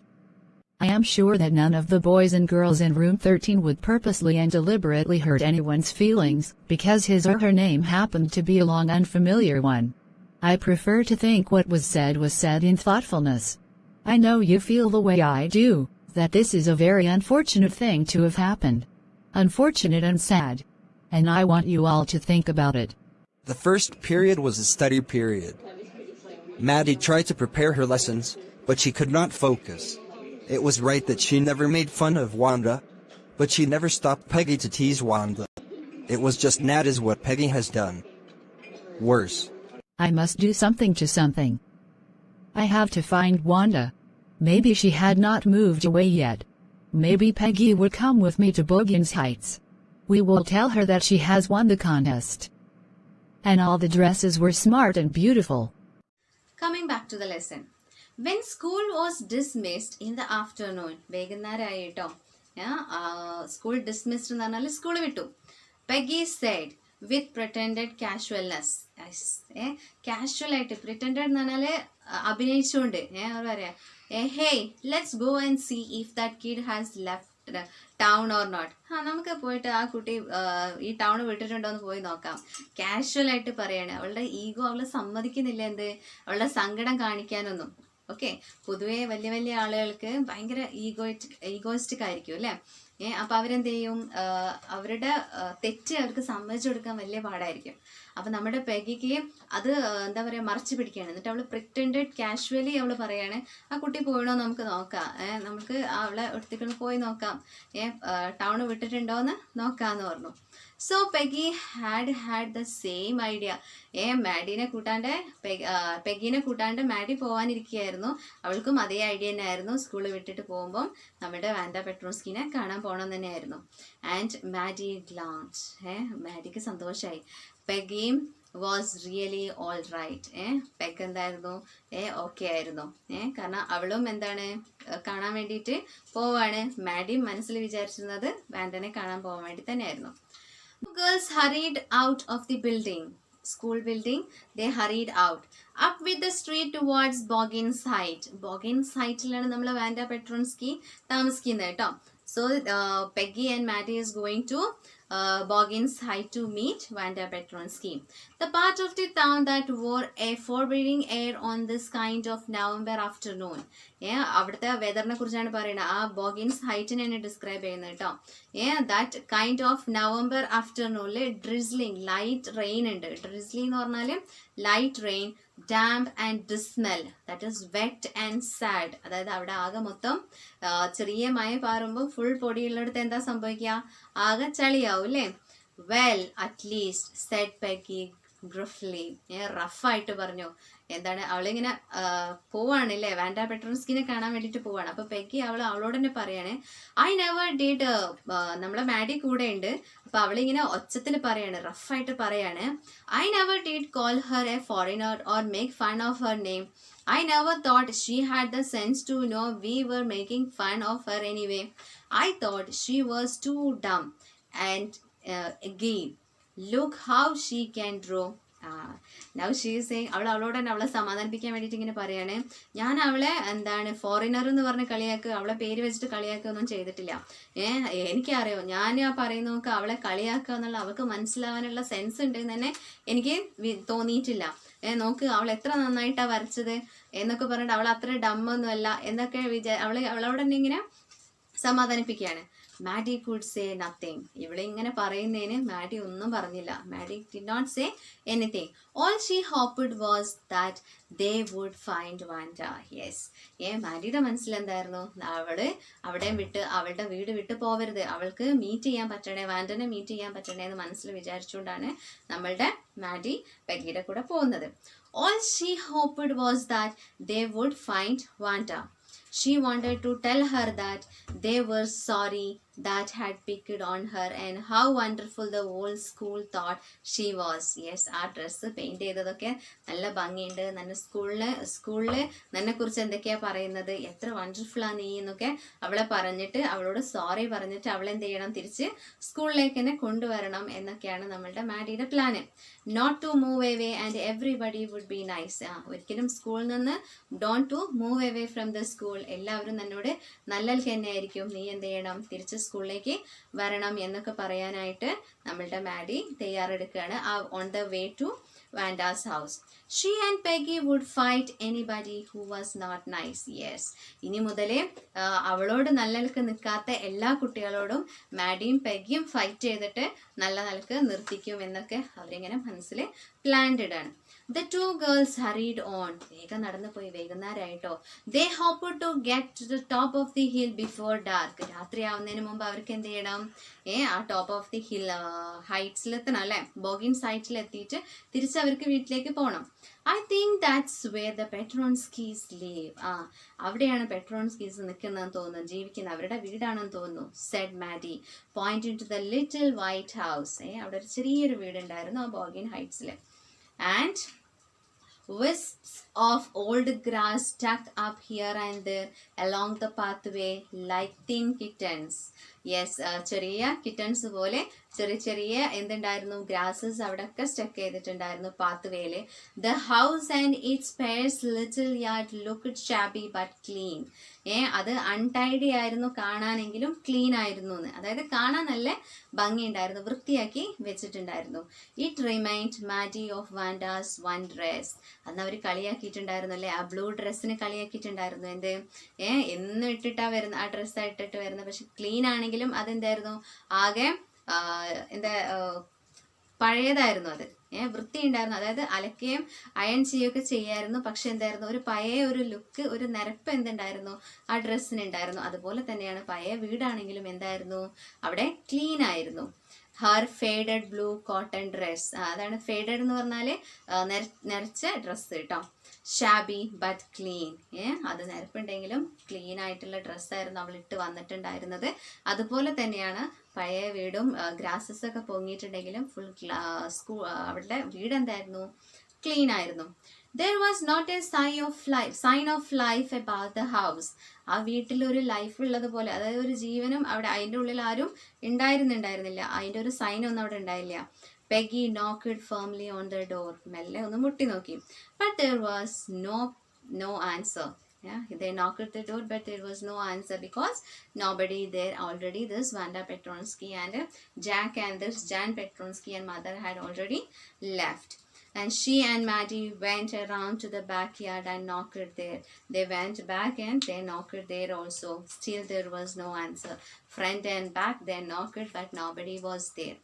I am sure that none of the boys and girls in room 13 would purposely and deliberately hurt anyone's feelings, because his or her name happened to be a long unfamiliar one. I prefer to think what was said in thoughtfulness. I know you feel the way I do, that this is a very unfortunate thing to have happened. Unfortunate and sad. And I want you all to think about it. The first period was a study period. Maddie tried to prepare her lessons, but she could not focus. It was right that she never made fun of Wanda, but she never stopped Peggy to tease Wanda. It was just mad as what Peggy has done. Worse. I must do something to something. I have to find Wanda. Maybe she had not moved away yet. Maybe Peggy would come with me to Bogans Heights. We will tell her that she has won the contest. And all the dresses were smart and beautiful. Coming back to the lesson. When school was dismissed in the afternoon, വൈകുന്നേരമായിട്ടോ, school dismissed എന്ന് പറഞ്ഞാൽ school വിട്ടു. Peggy said with pretended casualness. Casual ആയിട്ട്, pretended എന്ന് പറഞ്ഞാൽ അഭിനയിച്ചുകൊണ്ട് അവർ പറയാ, hey, let's go and see if that kid has left town or not. നമുക്ക് പോയിട്ട് ആ കുട്ടി ഈ ടൗൺ വിട്ടിട്ടുണ്ടോ എന്ന് പോയി നോക്കാം. കാഷ്വൽ ആയിട്ട് പറയാണ്. അവളുടെ ഈഗോ അവളെ സമ്മതിക്കുന്നില്ല അവളുടെ സങ്കടം കാണിക്കാനൊന്നും. ഓക്കെ, പൊതുവേ വലിയ വലിയ ആളുകൾക്ക് ഭയങ്കര ഈഗോയിസ്റ്റിക് ആയിരിക്കും അല്ലേ. അപ്പൊ അവരെന്ത് ചെയ്യും, അവരുടെ തെറ്റ് അവർക്ക് സമ്മതിച്ചു കൊടുക്കാൻ വലിയ പാടായിരിക്കും. അപ്പൊ നമ്മുടെ പെഗിക്ക് അത് എന്താ പറയാ, മറച്ചു പിടിക്കുകയാണ്. എന്നിട്ട് അവള് പ്രിറ്റൻഡഡ് കാഷ്വലി അവള് പറയാണ്, ആ കുട്ടി പോയണോ നമുക്ക് നോക്കാം, നമുക്ക് അവളെ എടുത്തിക്കൊണ്ട് പോയി നോക്കാം, ടൗൺ വിട്ടിട്ടുണ്ടോന്ന് നോക്കാന്ന് പറഞ്ഞു. So Peggy had the same idea. മാഡിനെ കൂട്ടാണ്ട് പെഗിനെ കൂട്ടാണ്ട് മാഡി പോവാനിരിക്കുകയായിരുന്നു. അവൾക്കും അതേ ഐഡിയ തന്നെ ആയിരുന്നു. സ്കൂളിൽ വിട്ടിട്ട് പോകുമ്പം നമ്മുടെ വാൻഡ പെട്രോസ്കിനെ കാണാൻ പോകണം തന്നെയായിരുന്നു. ആൻഡ് മാഡി ഗ്ലാൻസ്, മാഡിക്ക് സന്തോഷമായി. പെഗിയും was really all right. Peg എന്തായിരുന്നു, ഓക്കെ ആയിരുന്നു. കാരണം അവളും എന്താണ്, കാണാൻ വേണ്ടിയിട്ട് പോവാണ്. മാഡിയും മനസ്സിൽ വിചാരിച്ചിരുന്നത് വാൻഡനെ കാണാൻ പോകാൻ വേണ്ടി തന്നെയായിരുന്നു. Girls hurried out of the building, school building. They hurried out up with the street towards Bogans Heights. Bogans Heights-ലാണ് നമ്മൾ വാൻഡ പെട്രോൺസ്കി താമസിക്കുന്നത് കേട്ടോ. So Peggy and Maddie is going to Bogans Heights to meet Wanda Petronsky. The part of the town that wore a forbidding air on this kind of November afternoon. അവിടുത്തെ വെതറിനെ കുറിച്ചാണ് പറയുന്നത്. ആ ബോഗിൻസ് ഹൈറ്റിനെ describe ചെയ്യുന്നത് കേട്ടോ. That kind of November ആഫ്റ്റർനൂണില് drizzling, light rain ഉണ്ട്. Drizzling എന്ന് പറഞ്ഞാല് light rain, damp and dismal, that is wet and sad. അതായത് അവിടെ ആകെ മൊത്തം ചെറിയ മഴ പാറുമ്പോൾ ഫുൾ പൊടിയുള്ളിടത്ത് എന്താ സംഭവിക്കുക, ആകെ ചളിയാവും അല്ലേ. വെൽ അറ്റ്ലീസ്റ്റ് സെഡ് പെഗി ഗ്രഫ്ലി, റഫായിട്ട് പറഞ്ഞു. എന്താണ്, അവളിങ്ങനെ പോവാണല്ലേ, വാൻഡ പെട്രോൺസ്കിനെ കാണാൻ വേണ്ടിയിട്ട് പോവാണ്. അപ്പൊ പെഗി അവളോട് തന്നെ പറയാണ്, ഐ നെവർ ഡിഡ്, നമ്മളെ മാഡി കൂടെ ഉണ്ട്. അപ്പൊ അവളിങ്ങനെ ഒച്ചത്തിൽ പറയാണ്, റഫായിട്ട് പറയാണ്, I never did call Har A foreigner or make fun of her name. I never thought she had the sense to know we were making fun of her anyway. I thought she was too dumb. And again, look how she can draw. Now she is saying, അവളോട് തന്നെ അവളെ സമാധാനിപ്പിക്കാൻ വേണ്ടിയിട്ട് ഇങ്ങനെ പറയാണ്, ഞാൻ അവളെ എന്താണ് ഫോറിനർ എന്ന് പറഞ്ഞ് കളിയാക്കുക, അവളെ പേര് വെച്ചിട്ട് കളിയാക്കുക ഒന്നും ചെയ്തിട്ടില്ല. എനിക്കറിയോ, ഞാൻ ആ പറയുന്നതൊക്കെ അവളെ കളിയാക്കുക എന്നുള്ള അവൾക്ക് മനസ്സിലാവാനുള്ള സെൻസ് ഉണ്ടെന്ന് തന്നെ എനിക്ക് തോന്നിയിട്ടില്ല. നോക്ക് അവൾ എത്ര നന്നായിട്ടാ വരച്ചത് എന്നൊക്കെ പറഞ്ഞിട്ട് അവൾ അത്ര ഡമ്മൊന്നുമല്ല എന്നൊക്കെ അവളോട് തന്നെ ഇങ്ങനെ സമാധാനിപ്പിക്കുകയാണ്. Maddie could say nothing. ഇവിടെ ഇങ്ങനെ പറയുന്നതിന് മാഡി ഒന്നും പറഞ്ഞില്ല. Maddie did not say anything. All she hoped was that they would find Wanda. Yes, മാഡിയുടെ മനസ്സിൽ എന്തായിരുന്നു, അവിടെ വിട്ട് അവളുടെ വീട് വിട്ട് പോവരുത്, അവൾക്ക് മീറ്റ് ചെയ്യാൻ പറ്റണേ, വാൻഡനെ മീറ്റ് ചെയ്യാൻ പറ്റണേ എന്ന് മനസ്സിൽ വിചാരിച്ചുകൊണ്ടാണ് നമ്മളുടെ മാഡി പെഗിയുടെ കൂടെ പോകുന്നത്. All she hoped was that they would find Vanda. She wanted to tell her that they were sorry that had picked on her and how wonderful the whole school thought she was. Yes, ആ dress paint ചെയ്തതൊക്കെ നല്ല ഭംഗിയുണ്ട്, നല്ല സ്കൂളില് നിന്നെ കുറിച്ച് എന്തൊക്കെയാ പറയുന്നത്, എത്ര വണ്ടർഫുൾ ആ നീ എന്നൊക്കെ അവളെ പറഞ്ഞിട്ട് അവളോട് സോറി പറഞ്ഞിട്ട് അവളെ എന്ത് ചെയ്യണം, തിരിച്ച് സ്കൂളിലേക്ക് തന്നെ കൊണ്ടുവരണം എന്നൊക്കെയാണ് നമ്മളുടെ മാഡിയുടെ plan. Not to move away and everybody would be nice. ഒരിക്കലും സ്കൂളിൽ നിന്ന് don't to move away from the school, എല്ലാവരും എന്നോട് നല്ലൽ തന്നെയായിരിക്കും, നീ എന്ത് ചെയ്യണം, തിരിച്ച് സ്കൂളിലേക്ക് വരണം എന്നൊക്കെ പറയാനായിട്ട് നമ്മളുടെ മാഡി തയ്യാറെടുക്കുകയാണ്. On the way to Wanda's house. She and Peggy would fight anybody who was not nice. Yes, ഇനി മുതലേ അവളോട് നല്ല നിലക്ക് നിൽക്കാത്ത എല്ലാ കുട്ടികളോടും മാഡിയും പെഗിയും ഫൈറ്റ് ചെയ്തിട്ട് നല്ല നിലക്ക് നിർത്തിക്കും എന്നൊക്കെ അവരിങ്ങനെ മനസ്സിൽ പ്ലാൻഡ് ആണ്. The two girls hurried on. വേഗം നടന്നു പോയി, വൈകുന്നേരമായിട്ടോ. They hoped to get to the top of the hill before dark. രാത്രി ആവുന്നതിന് മുമ്പ് അവർക്ക് എന്ത് ചെയ്യണം, ആ ടോപ്പ് ഓഫ് ദി ഹിൽ ഹൈറ്റ്സിലെത്തണം അല്ലെ, ബോഗിൻസ് ഹൈറ്റ്സിൽ എത്തിയിട്ട് തിരിച്ച് അവർക്ക് വീട്ടിലേക്ക് പോകണം. I think that's where the Petronskis live. അവിടെയാണ് പെട്രോൺസ്കീസ് നിൽക്കുന്നതെന്ന് തോന്നുന്നു, ജീവിക്കുന്ന അവരുടെ വീടാണെന്ന് തോന്നുന്നു. said Maddie, pointing to the little white house. അവിടെ ഒരു ചെറിയൊരു വീടുണ്ടായിരുന്നു ആ ബോഗിൻ ഹൈറ്റ്സിൽ. And wisps of old grass stuck up here and there along the pathway like thin kittens. Yes, ചെറിയ കിറ്റൺസ് പോലെ ചെറിയ ചെറിയ എന്തുണ്ടായിരുന്നു, ഗ്രാസസ് അവിടെയൊക്കെ സ്റ്റക്ക് ചെയ്തിട്ടുണ്ടായിരുന്നു പാത്ത് വേയിൽ. The house and it's purse little yard looked Shabi but clean. അത് untidy ആയിരുന്നു കാണാനെങ്കിലും clean ആയിരുന്നു എന്ന്, അതായത് കാണാൻ നല്ല ഭംഗിയുണ്ടായിരുന്നു, വൃത്തിയാക്കി വെച്ചിട്ടുണ്ടായിരുന്നു. It remind Maddie of Wanda's one dress. അന്ന് അവർ കളിയാക്കിയിട്ടുണ്ടായിരുന്നു അല്ലേ, ആ ബ്ലൂ ഡ്രസ്സിന് കളിയാക്കിയിട്ടുണ്ടായിരുന്നു. എന്ത് എന്നും ഇട്ടിട്ടാ വരുന്ന, ആ ഡ്രസ്സാണ് ഇട്ടിട്ട് വരുന്നത്, പക്ഷെ ക്ലീൻ ആണെങ്കിലും അതെന്തായിരുന്നു, ആകെ എന്താ പഴയതായിരുന്നു, അത് വൃത്തി ഉണ്ടായിരുന്നു, അതായത് അലക്കുകയും അയൺ ചെയ്യുകയൊക്കെ ചെയ്യായിരുന്നു. പക്ഷെ എന്തായിരുന്നു, ഒരു പഴയ ഒരു ലുക്ക്, ഒരു നിരപ്പ് എന്തുണ്ടായിരുന്നു ആ ഡ്രസ്സിന് ഉണ്ടായിരുന്നു. അതുപോലെ തന്നെയാണ് പഴയ വീടാണെങ്കിലും എന്തായിരുന്നു, അവിടെ ക്ലീൻ ആയിരുന്നു. Har faded blue cotton dress, അതാണ് ഫേഡഡ് എന്ന് പറഞ്ഞാൽ നിറച്ച ഡ്രസ്സ് കേട്ടോ. ഷാബി ബട്ട് ക്ലീൻ, അത് നിരപ്പുണ്ടെങ്കിലും ക്ലീൻ ആയിട്ടുള്ള ഡ്രസ്സായിരുന്നു അവൾ ഇട്ട് വന്നിട്ടുണ്ടായിരുന്നത്. അതുപോലെ തന്നെയാണ് പഴയ വീടും ഗ്രാസസ് ഒക്കെ പൊങ്ങിയിട്ടുണ്ടെങ്കിലും ഫുൾ അവളുടെ വീട് എന്തായിരുന്നു, ക്ലീൻ ആയിരുന്നു. There was not a sign of life about the house. ആ വീട്ടിൽ ഒരു ലൈഫ് ഉള്ളതുപോലെ, അതായത് ഒരു ജീവനും അവിടെ അതിൻ്റെ ഉള്ളിൽ ആരും ഉണ്ടായിരുന്നില്ല, അതിൻ്റെ ഒരു സൈൻ ഒന്നും അവിടെ ഉണ്ടായില്ല. Peggy knocked firmly on the door. മെല്ലെ ഒന്ന് മുട്ടി നോക്കി. But there was no answer. They knocked at the door, but there was no answer because nobody there already. This Wanda Petronsky and Jack and this Jan Petronsky and mother had already left. And she and Maddie went around to the backyard and knocked there. They went back and they knocked there also. Still there was no answer. Front and back they knocked, but nobody was there.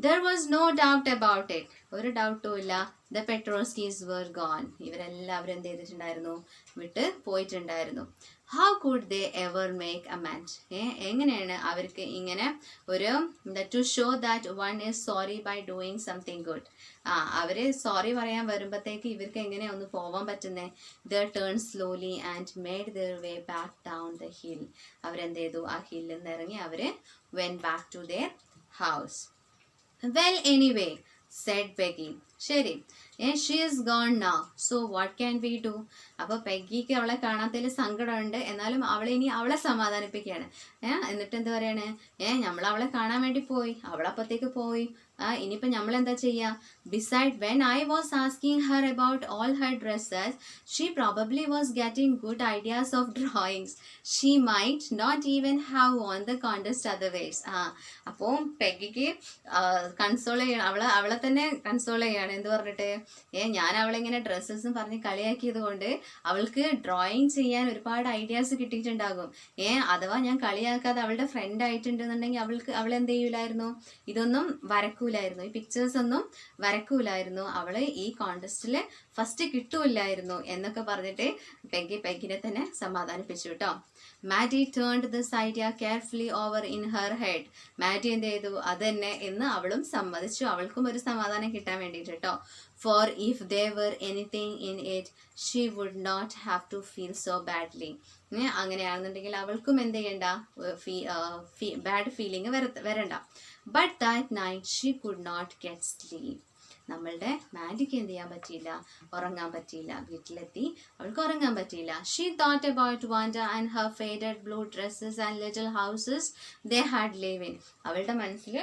There was no doubt about it. ഒരു ഡൗട്ടും ഇല്ല. The Petronskis were gone. ഇവരെല്ലാവരും എന്ത് ചെയ്തിട്ടുണ്ടായിരുന്നു, വിട്ട് പോയിട്ടുണ്ടായിരുന്നു. How could they ever make amends? എങ്ങനെയാണ് അവർക്ക് ഇങ്ങനെ ഒരു to show that one is sorry by doing something good. അവര് സോറി പറയാൻ വരുമ്പോഴത്തേക്ക് ഇവർക്ക് എങ്ങനെ ഒന്ന് പോവാൻ പറ്റുന്നേ. They turned slowly and made their way back down the hill. അവരെന്ത് ചെയ്തു, ആ ഹില്ലിൽ നിന്ന് ഇറങ്ങി അവര് went back to their house. Well, anyway, said Peggy. ശരി, she is gone now, so what can we do? അപ്പോൾ പെഗ്ഗിക്ക് അവളെ കാണാത്തതിൽ സങ്കടമുണ്ട്, എന്നാലും അവളെ സമാധാനിപ്പിക്കുകയാണ്. എന്നിട്ട് എന്ത് പറയാണ്, നമ്മൾ അവളെ കാണാൻ വേണ്ടി പോയി, അവളപ്പത്തേക്ക് പോയി, ഇനിയിപ്പോൾ നമ്മൾ എന്താ ചെയ്യുക. Besides, when I was asking her about all her dresses, she probably was getting good ideas of drawings. She might not even have won the contest otherwise. അപ്പോൾ പെഗ്ഗിക്ക് കൺസോൾ ചെയ്യണം, അവളെ തന്നെ കൺസോൾ ചെയ്യണം. എന്ത് പറഞ്ഞിട്ട്, ഞാൻ അവളിങ്ങനെ ഡ്രസ്സസും പറഞ്ഞ് കളിയാക്കിയത് കൊണ്ട് അവൾക്ക് ഡ്രോയിങ് ചെയ്യാൻ ഒരുപാട് ഐഡിയാസ് കിട്ടിയിട്ടുണ്ടാകും. അഥവാ ഞാൻ കളിയാക്കാതെ അവളുടെ ഫ്രണ്ട് ആയിട്ടുണ്ടെന്നുണ്ടെങ്കിൽ അവൾ എന്ത് ചെയ്യൂലായിരുന്നു, ഇതൊന്നും വരക്കൂലായിരുന്നു, ഈ പിക്ചേഴ്സ് ഒന്നും വരക്കൂലായിരുന്നു, അവള് ഈ കോൺടെസ്റ്റിൽ ഫസ്റ്റ് കിട്ടൂലായിരുന്നു എന്നൊക്കെ പറഞ്ഞിട്ട് പെഗ്ഗിനെ തന്നെ സമാധാനിപ്പിച്ചു കേട്ടോ. Maddie turned this idea carefully over in her head. Maddie എന്ത് ചെയ്തു, അത് തന്നെ എന്ന് അവളും സമ്മതിച്ചു, അവൾക്കും ഒരു സമാധാനം കിട്ടാൻ വേണ്ടിയിട്ട് കേട്ടോ. for if there were anything in it, she would not have to feel so badly. അങ്ങനെയാണെന്നുണ്ടെങ്കിൽ അവൾക്കും എന്ത് ചെയ്യണ്ട, ബാഡ് ഫീലിംഗ് വരണ്ട. But that night she could not get sleep. നമ്മളുടെ മാഡിക്ക് എന്ത് ചെയ്യാൻ പറ്റിയില്ല, ഉറങ്ങാൻ പറ്റിയില്ല. വീട്ടിലെത്തി അവൾക്ക് ഉറങ്ങാൻ പറ്റിയില്ല. She thought about Wanda and her faded blue dresses and little houses they had live in. അവളുടെ മനസ്സിൽ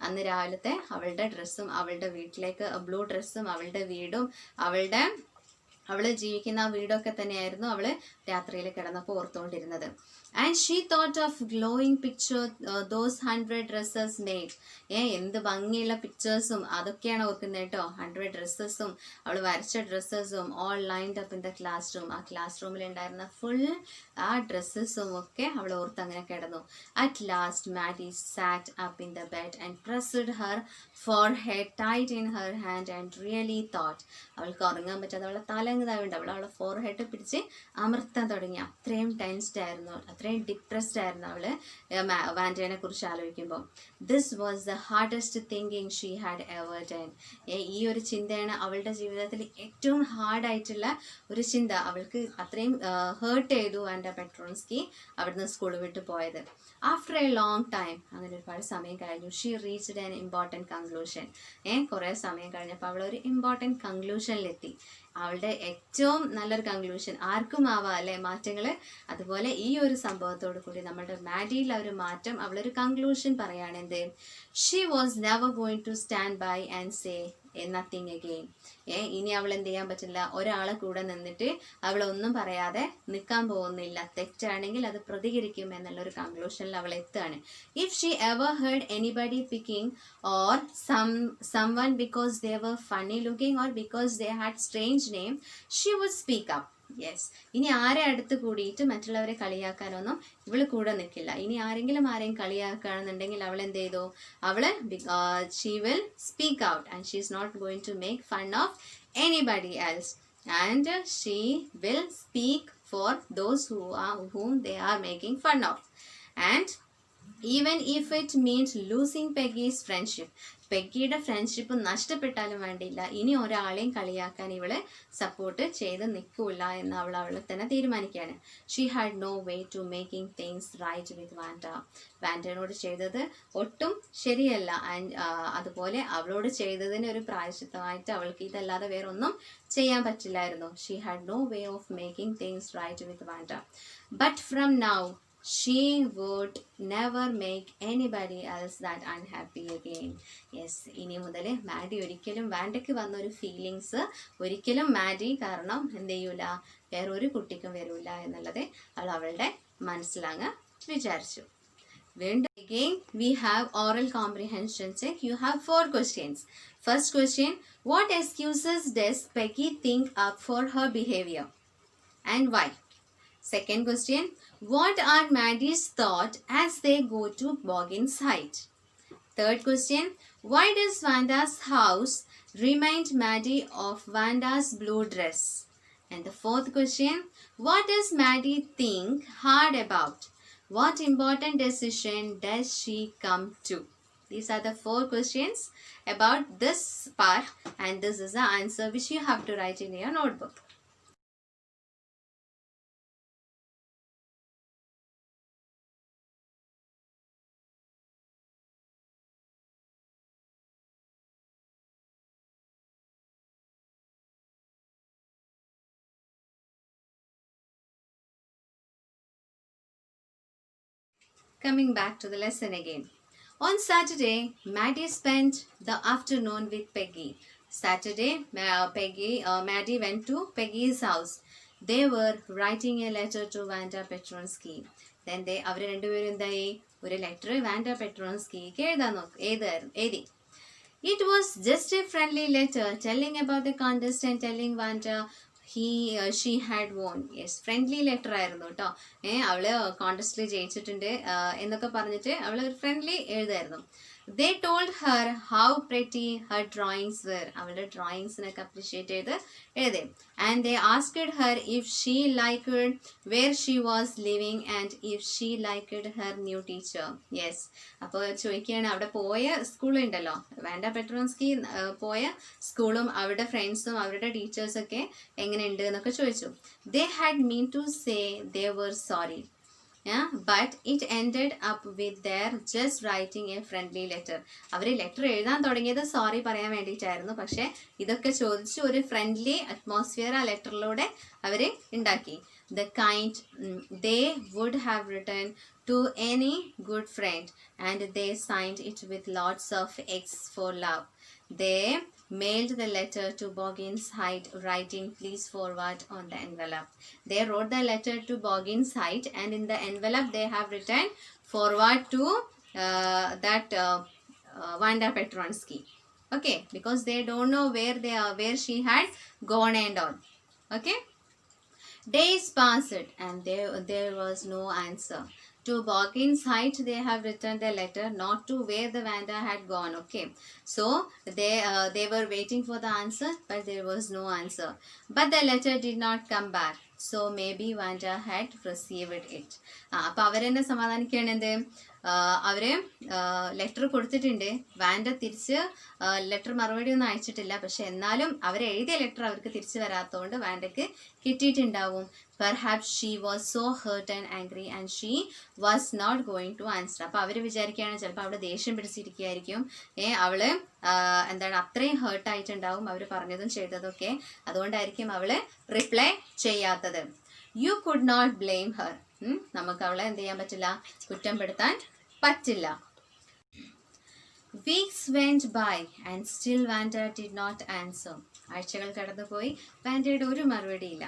അന്ന് രാവിലത്തെ അവളുടെ ഡ്രസ്സും, അവളുടെ വീട്ടിലേക്ക് ബ്ലൂ ഡ്രസ്സും, അവളുടെ വീടും, അവള് ജീവിക്കുന്ന ആ വീടൊക്കെ തന്നെയായിരുന്നു അവള് രാത്രിയിൽ കിടന്നപ്പോൾ ഓർത്തുകൊണ്ടിരുന്നത്. And she thought of glowing picture those 100 dresses made. എന്ത് ഭംഗിയുള്ള പിക്ചേഴ്സും അതൊക്കെയാണ് ഓർക്കുന്നത് കേട്ടോ. 100 ഡ്രസ്സസും അവൾ വരച്ച ഡ്രസ്സസും all lined up in the class room. ആ ക്ലാസ് റൂമിൽ ഉണ്ടായിരുന്ന ഫുൾ ആ ഡ്രസ്സസും ഒക്കെ അവൾ ഓർത്ത് അങ്ങനെ കിടന്നു. At last Maddie sat up in the bed and pressed her forehead tight in her hand and really thought. അവൾക്ക് ഉറങ്ങാൻ പറ്റാതെ അവളെ തലങ്ങതായുണ്ട്. അവളെ ഫോർഹെഡ് പിടിച്ച് അമർത്താൻ തുടങ്ങി. അത്രയും ടെൻസ്ഡ് ആയിരുന്നു, അത്രയും ഡിപ്രസ്ഡ് ആയിരുന്നു അവള് വാൻഡയെ കുറിച്ച് ആലോചിക്കുമ്പോൾ. This was the hardest thinking she had ever done. ഈ ഒരു ചിന്തയാണ് അവളുടെ ജീവിതത്തിൽ ഏറ്റവും ഹാർഡായിട്ടുള്ള ഒരു ചിന്ത. അവൾക്ക് അത്രയും ഹേർട്ട് ചെയ്തു വാൻഡ പെട്രോൺസ്കി അവിടുന്ന് സ്കൂൾ വിട്ട് പോയത്. ആഫ്റ്റർ എ ലോങ് ടൈം, അങ്ങനെ ഒരുപാട് സമയം കഴിഞ്ഞു, she reached an important conclusion. കുറേ സമയം കഴിഞ്ഞപ്പോൾ അവളൊരു ഇമ്പോർട്ടൻറ്റ് കൺക്ലൂഷനിലെത്തി. അവളുടെ ഏറ്റവും നല്ലൊരു കൺക്ലൂഷൻ, ആർക്കും ആവാം അല്ലെ മാറ്റങ്ങൾ. അതുപോലെ ഈ ഒരു സംഭവത്തോടു കൂടി നമ്മുടെ മാഡിയിൽ ഒരു മാറ്റം, അവളൊരു കൺക്ലൂഷൻ പറയാണ്. എന്ത്? She was never going to stand by and say nothing again. ഇനി അവൾ എന്ത് ചെയ്യാൻ പറ്റില്ല, ഒരാളെ കൂടെ നിന്നിട്ട് അവളൊന്നും പറയാതെ നിൽക്കാൻ പോകുന്നില്ല. തെറ്റാണെങ്കിൽ അത് പ്രതികരിക്കും എന്നുള്ളൊരു കൺക്ലൂഷനിൽ അവൾ എത്തുകയാണ്. If she ever heard anybody picking or someone because they were funny looking or because they had strange name, she would speak up. Yes, ഇനി ആരെ അടുത്ത് കൂടിയിട്ട് മറ്റുള്ളവരെ കളിയാക്കാനൊന്നും ഇവള് കൂടെ നിൽക്കില്ല. ഇനി ആരെങ്കിലും കളിയാക്കുകയാണെന്നുണ്ടെങ്കിൽ അവൾ എന്ത് ചെയ്തു, അവള് she will speak out and she is not going to make fun of anybody else and she will speak for those whom they are making fun of. And even if it means losing Peggy's friendship, പെഗ്ഗിയുടെ friendship നഷ്ടപ്പെട്ടാലും വേണ്ടിയില്ല, ഇനി ഒരാളെയും കളിയാക്കാൻ ഇവള് support ചെയ്ത് നിൽക്കില്ല എന്ന് അവളെ തന്നെ തീരുമാനിക്കുകയാണ്. She had no way to making things right with Wanda. വാൻഡനോട് ചെയ്തത് ഒട്ടും ശരിയല്ല. ആൻഡ് അതുപോലെ അവളോട് ചെയ്തതിന് ഒരു പ്രായശ്ചിത്തമായിട്ട് അവൾക്ക് ഇതല്ലാതെ വേറെ ഒന്നും ചെയ്യാൻ പറ്റില്ലായിരുന്നു. She had no way of making things right with Wanda. But from now she would never make anybody else that unhappy again. Yes, ഇനി മുതൽ മാഡി ഒരിക്കലും വാൻഡയ്ക്ക് വന്ന ഒരു ഫീലിങ്സ് ഒരിക്കലും മാഡി കാരണം എന്ത് ചെയ്യൂല, വേറൊരു കുട്ടിക്കും വരൂല എന്നുള്ളത് അവളുടെ മനസ്സിലങ്ങ് വിചാരിച്ചു. വീണ്ടും again we have oral comprehension check. You have 4 questions. First question, what excuses does Peggy think up for her behavior and why? Second question, what are Maddie's thoughts as they go to Boggin's height? Third question, why does Vanda's house remind Maddie of Vanda's blue dress? And the fourth question, what does Maddie think hard about? What important decision does she come to? These are the 4 questions about this part, and this is the answer which you have to write in your notebook. Coming back to the lesson again. On Saturday, Maddie spent the afternoon with Peggy. Saturday, Maddie went to Peggy's house. They were writing a letter to Vanda Petronsky. Then അവർ രണ്ടുപേരും എന്തായി, ഒരു letter Wanda പെട്രോൺസ്കിക്ക് എഴുതി. It was just a friendly letter telling about the contest and telling Vanda she had won. Yes, friendly letter ആയിരുന്നു കേട്ടോ. അവള് കോൺടെസ്റ്റിൽ ജയിച്ചിട്ടുണ്ട് എന്നൊക്കെ പറഞ്ഞിട്ട് അവള് ഒരു friendly എഴുതായിരുന്നു. They told her how pretty her drawings were. അവളുടെ ഡ്രോയിങ്സിനൊക്കെ അപ്രീഷിയേറ്റ് ചെയ്ത് എഴുതി. And they asked her if she liked where she was living and if she liked her new teacher. Yes. അപ്പോൾ ചോദിക്കുകയാണ് അവിടെ പോയ സ്കൂളുണ്ടല്ലോ, വാൻഡ പെട്രോൺസ്കി പോയ സ്കൂളും അവരുടെ ഫ്രണ്ട്സും അവരുടെ ടീച്ചേഴ്സൊക്കെ എങ്ങനെയുണ്ട് എന്നൊക്കെ ചോദിച്ചു. They had meant to say they were sorry. But it ended up with their just writing a friendly letter. അവർ ലെറ്റർ എഴുതാൻ തുടങ്ങിയത് സോറി പറയാൻ വേണ്ടിയിട്ടായിരുന്നു, പക്ഷെ ഇതൊക്കെ ചോദിച്ച് ഒരു ഫ്രണ്ട്ലി അറ്റ്മോസ്ഫിയർ ആ ലെറ്ററിലൂടെ അവർ ഉണ്ടാക്കി. The kind they would have written to any good friend, and they signed it with lots of X for love. They mailed the letter to Boggins Height, writing please forward on the envelope. They wrote the letter to Boggins Height, and in the envelope they have written forward to Wanda Petronsky. Okay, because they don't know where she had gone and all. Okay. Days passed and there was no answer. To Boggins Height they have written the letter, not to where the Wanda had gone. Okay, so they were waiting for the answer, but there was no answer. But the letter did not come back, so maybe Wanda had received it. അപ്പോൾ അവരെന്നെ സമാധാനിക്കുകയാണ്. എന്ത് അവര് letter കൊടുത്തിട്ടുണ്ട്, Wanda തിരിച്ച് letter മറുപടി ഒന്നും അയച്ചിട്ടില്ല, പക്ഷെ എന്നാലും അവരെഴുതിയ ലെറ്റർ അവർക്ക് തിരിച്ചു വരാത്തതുകൊണ്ട് വാൻഡയ്ക്ക് കിട്ടിയിട്ടുണ്ടാവും. Perhaps she was so hurt and angry and she was not going to answer. അപ്പോൾ അവർ വിചാരിക്കുകയാണ് ചിലപ്പോൾ അവിടെ ദേഷ്യം പിടിച്ചിരിക്കുകയായിരിക്കും, അവള് എന്താണ് അത്രയും ഹേർട്ട് ആയിട്ടുണ്ടാവും അവർ പറഞ്ഞതും ചെയ്തതൊക്കെ, അതുകൊണ്ടായിരിക്കും അവള് റിപ്ലൈ ചെയ്യാത്തത്. You could not blame her. നമുക്ക് അവളെ എന്ത് ചെയ്യാൻ പറ്റില്ല, കുറ്റപ്പെടുത്താൻ പറ്റില്ല. Weeks went by and still Wanda did not answer. ആഴ്ചകൾ കടന്നുപോയി, വാൻഡയുടെ ഒരു മറുപടിയില്ല.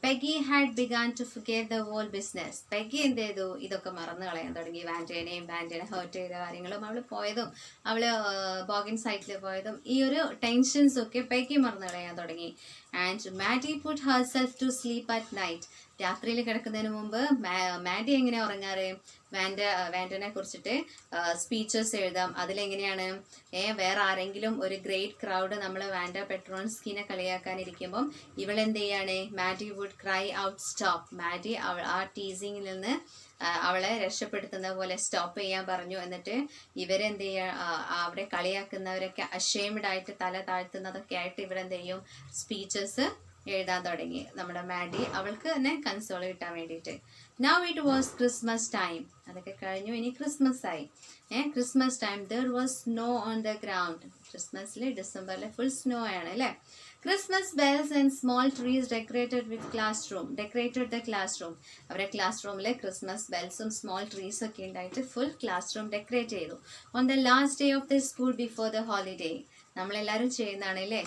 Peggy had begun to forget the whole business. Peggy എന്ത് ചെയ്തു, ഇതൊക്കെ മറന്നു കളയാൻ തുടങ്ങി. വാൻഡേനെ ഹേർട്ട് ചെയ്ത കാര്യങ്ങളും അവൾ പോയതും അവള് ബോഗിൻസ് സൈറ്റിൽ പോയതും ഈ ഒരു ടെൻഷൻസ് ഒക്കെ പെഗി മറന്നു കളയാൻ തുടങ്ങി. And Maddie put herself to sleep at night. രാത്രിയിൽ കിടക്കുന്നതിന് മുമ്പ് മാഡി എങ്ങനെ ഉറങ്ങാറ്, വാൻഡനെ കുറിച്ചിട്ട് സ്പീച്ചസ് എഴുതാം. അതിലെങ്ങനെയാണ്, വേറെ ആരെങ്കിലും ഒരു ഗ്രേറ്റ് ക്രൗഡ് നമ്മൾ വാൻഡ പെട്രോൺസ്കിനെ കളിയാക്കാനിരിക്കുമ്പം ഇവളെന്ത് ചെയ്യാണ്, Maddie would cry out stop. Maddie ആ ടീസിങ്ങിൽ നിന്ന് അവളെ രക്ഷപ്പെടുത്തുന്ന പോലെ സ്റ്റോപ്പ് ചെയ്യാൻ പറഞ്ഞു. എന്നിട്ട് ഇവരെന്ത് ചെയ്യാ, അവിടെ കളിയാക്കുന്നവരൊക്കെ അഷേംഡ് ആയിട്ട് തല താഴ്ത്തുന്നതൊക്കെ ആയിട്ട് ഇവരെന്ത് ചെയ്യും, സ്പീച്ചസ് എഴുതാൻ തുടങ്ങി. നമ്മുടെ മാഡി അവൾക്ക് തന്നെ കൺസോൾ കിട്ടാൻ വേണ്ടിയിട്ട്. Now it was Christmas time. അതൊക്കെ കഴിഞ്ഞു, ഇനി ക്രിസ്മസ് ആയി. Christmas time there was snow on the ground. ക്രിസ്മസിൽ ഡിസംബറിൽ ഫുൾ സ്നോ ആണ് അല്ലേ. Christmas bells and small trees decorated the class room. അവരുടെ ക്ലാസ് റൂമിൽ ക്രിസ്മസ് ബെൽസും സ്മോൾ ട്രീസ് ഒക്കെ ഉണ്ടായിട്ട് ഫുൾ ക്ലാസ് റൂം ഡെക്കറേറ്റ് ചെയ്തു. On the last day of the school before the holiday. നമ്മളെല്ലാവരും ചെയ്യുന്നതാണ് അല്ലേ,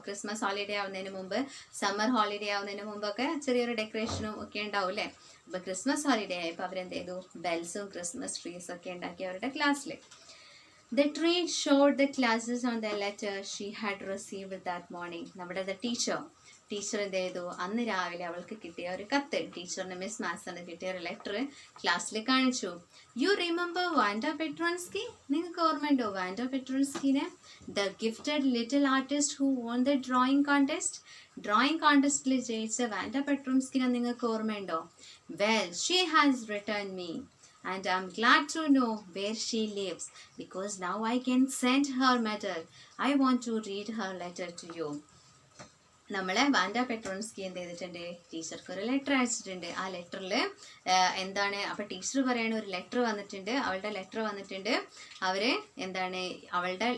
ക്രിസ്മസ് ഹോളിഡേ ആവുന്നതിന് മുമ്പ്, സമ്മർ ഹോളിഡേ ആവുന്നതിന് മുമ്പൊക്കെ ചെറിയൊരു ഡെക്കറേഷനും ഒക്കെ ഉണ്ടാവും അല്ലേ. അപ്പോൾ ക്രിസ്മസ് ഹോളിഡേ ആയപ്പോൾ അവരെന്ത് ചെയ്തു, ബെൽസും ക്രിസ്മസ് ട്രീസ് ഒക്കെ ഉണ്ടാക്കി അവരുടെ ക്ലാസ്സിൽ. The tree showed the classes on the letter she had received that morning. നമ്മുടെ ടീച്ചർ എന്ത് ചെയ്തു, അന്ന് രാവിലെ അവൾക്ക് കിട്ടിയ ഒരു കത്ത്, ടീച്ചറിന് മിസ് മാസന് കിട്ടിയ ഒരു ലെറ്റർ ക്ലാസ്സിൽ കാണിച്ചു. You remember Wanda Petronski? നിങ്ങൾക്ക് ഓർമ്മയുണ്ടോ വാൻഡ പെട്രോൺസ്കിനെ? The gifted little artist who won the drawing കോൺടെസ്റ്റിൽ ജയിച്ച വാൻഡ പെട്രോൺസ്കിനെ നിങ്ങൾക്ക് ഓർമ്മയുണ്ടോ? Well, she has return me and I'm glad to know where she lives because now I can send her medal. I want to read her letter to you. നമ്മളെ Wanda പെട്രോൺസ്കി എന്ത് ചെയ്തിട്ടുണ്ട്, ടീച്ചർക്ക് ഒരു ലെറ്റർ അയച്ചിട്ടുണ്ട്. ആ ലെറ്ററിൽ എന്താണ്, അപ്പോൾ ടീച്ചർ പറയണ ഒരു ലെറ്റർ വന്നിട്ടുണ്ട്, അവളുടെ ലെറ്റർ വന്നിട്ടുണ്ട്. അവർ എന്താണ്, അവളുടെ